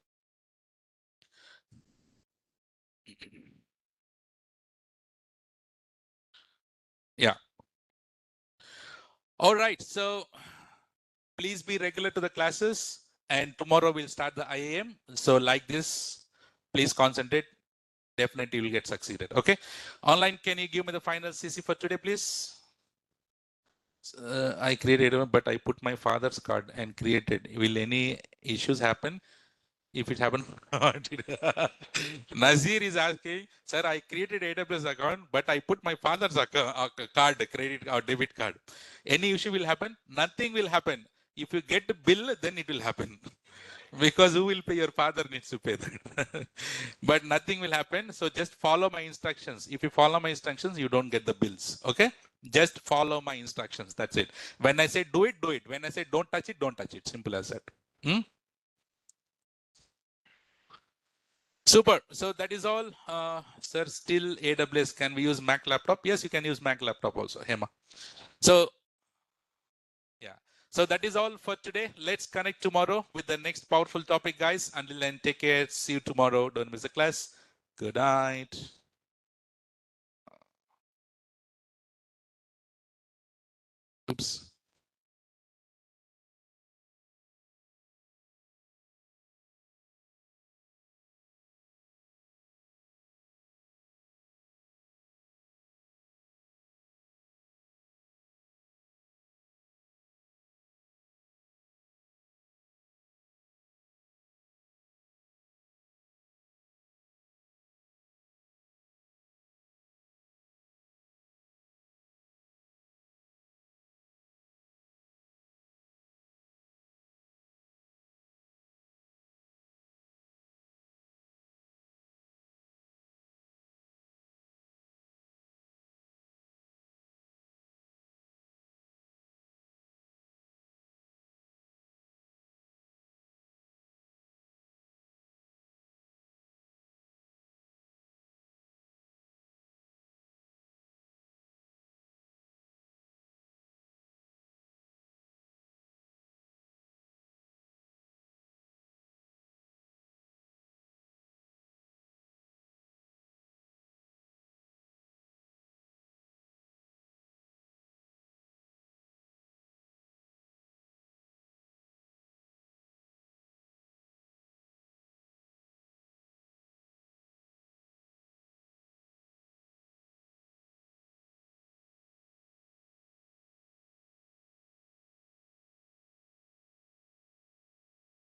Yeah. All right. So please be regular to the classes, and tomorrow we'll start the IAM. So like this, please concentrate. Definitely you'll get succeeded. Okay. Online, can you give me the final CC for today, please? I created one, but I put my father's card and created. Will any issues happen? If it happened, Nazir is asking, sir, I created AWS account, but I put my father's card, credit or debit card. Any issue will happen? Nothing will happen. If you get the bill, then it will happen. Because who will pay? Your father needs to pay that. But nothing will happen. So just follow my instructions. If you follow my instructions, you don't get the bills. Okay? Just follow my instructions. That's it. When I say do it, do it. When I say don't touch it, don't touch it. Simple as that. Super. So that is all. Sir, still AWS. Can we use Mac laptop? Yes, you can use Mac laptop also, Hema. So, yeah. So that is all for today. Let's connect tomorrow with the next powerful topic, guys. Until then, take care. See you tomorrow. Don't miss the class. Good night. Oops.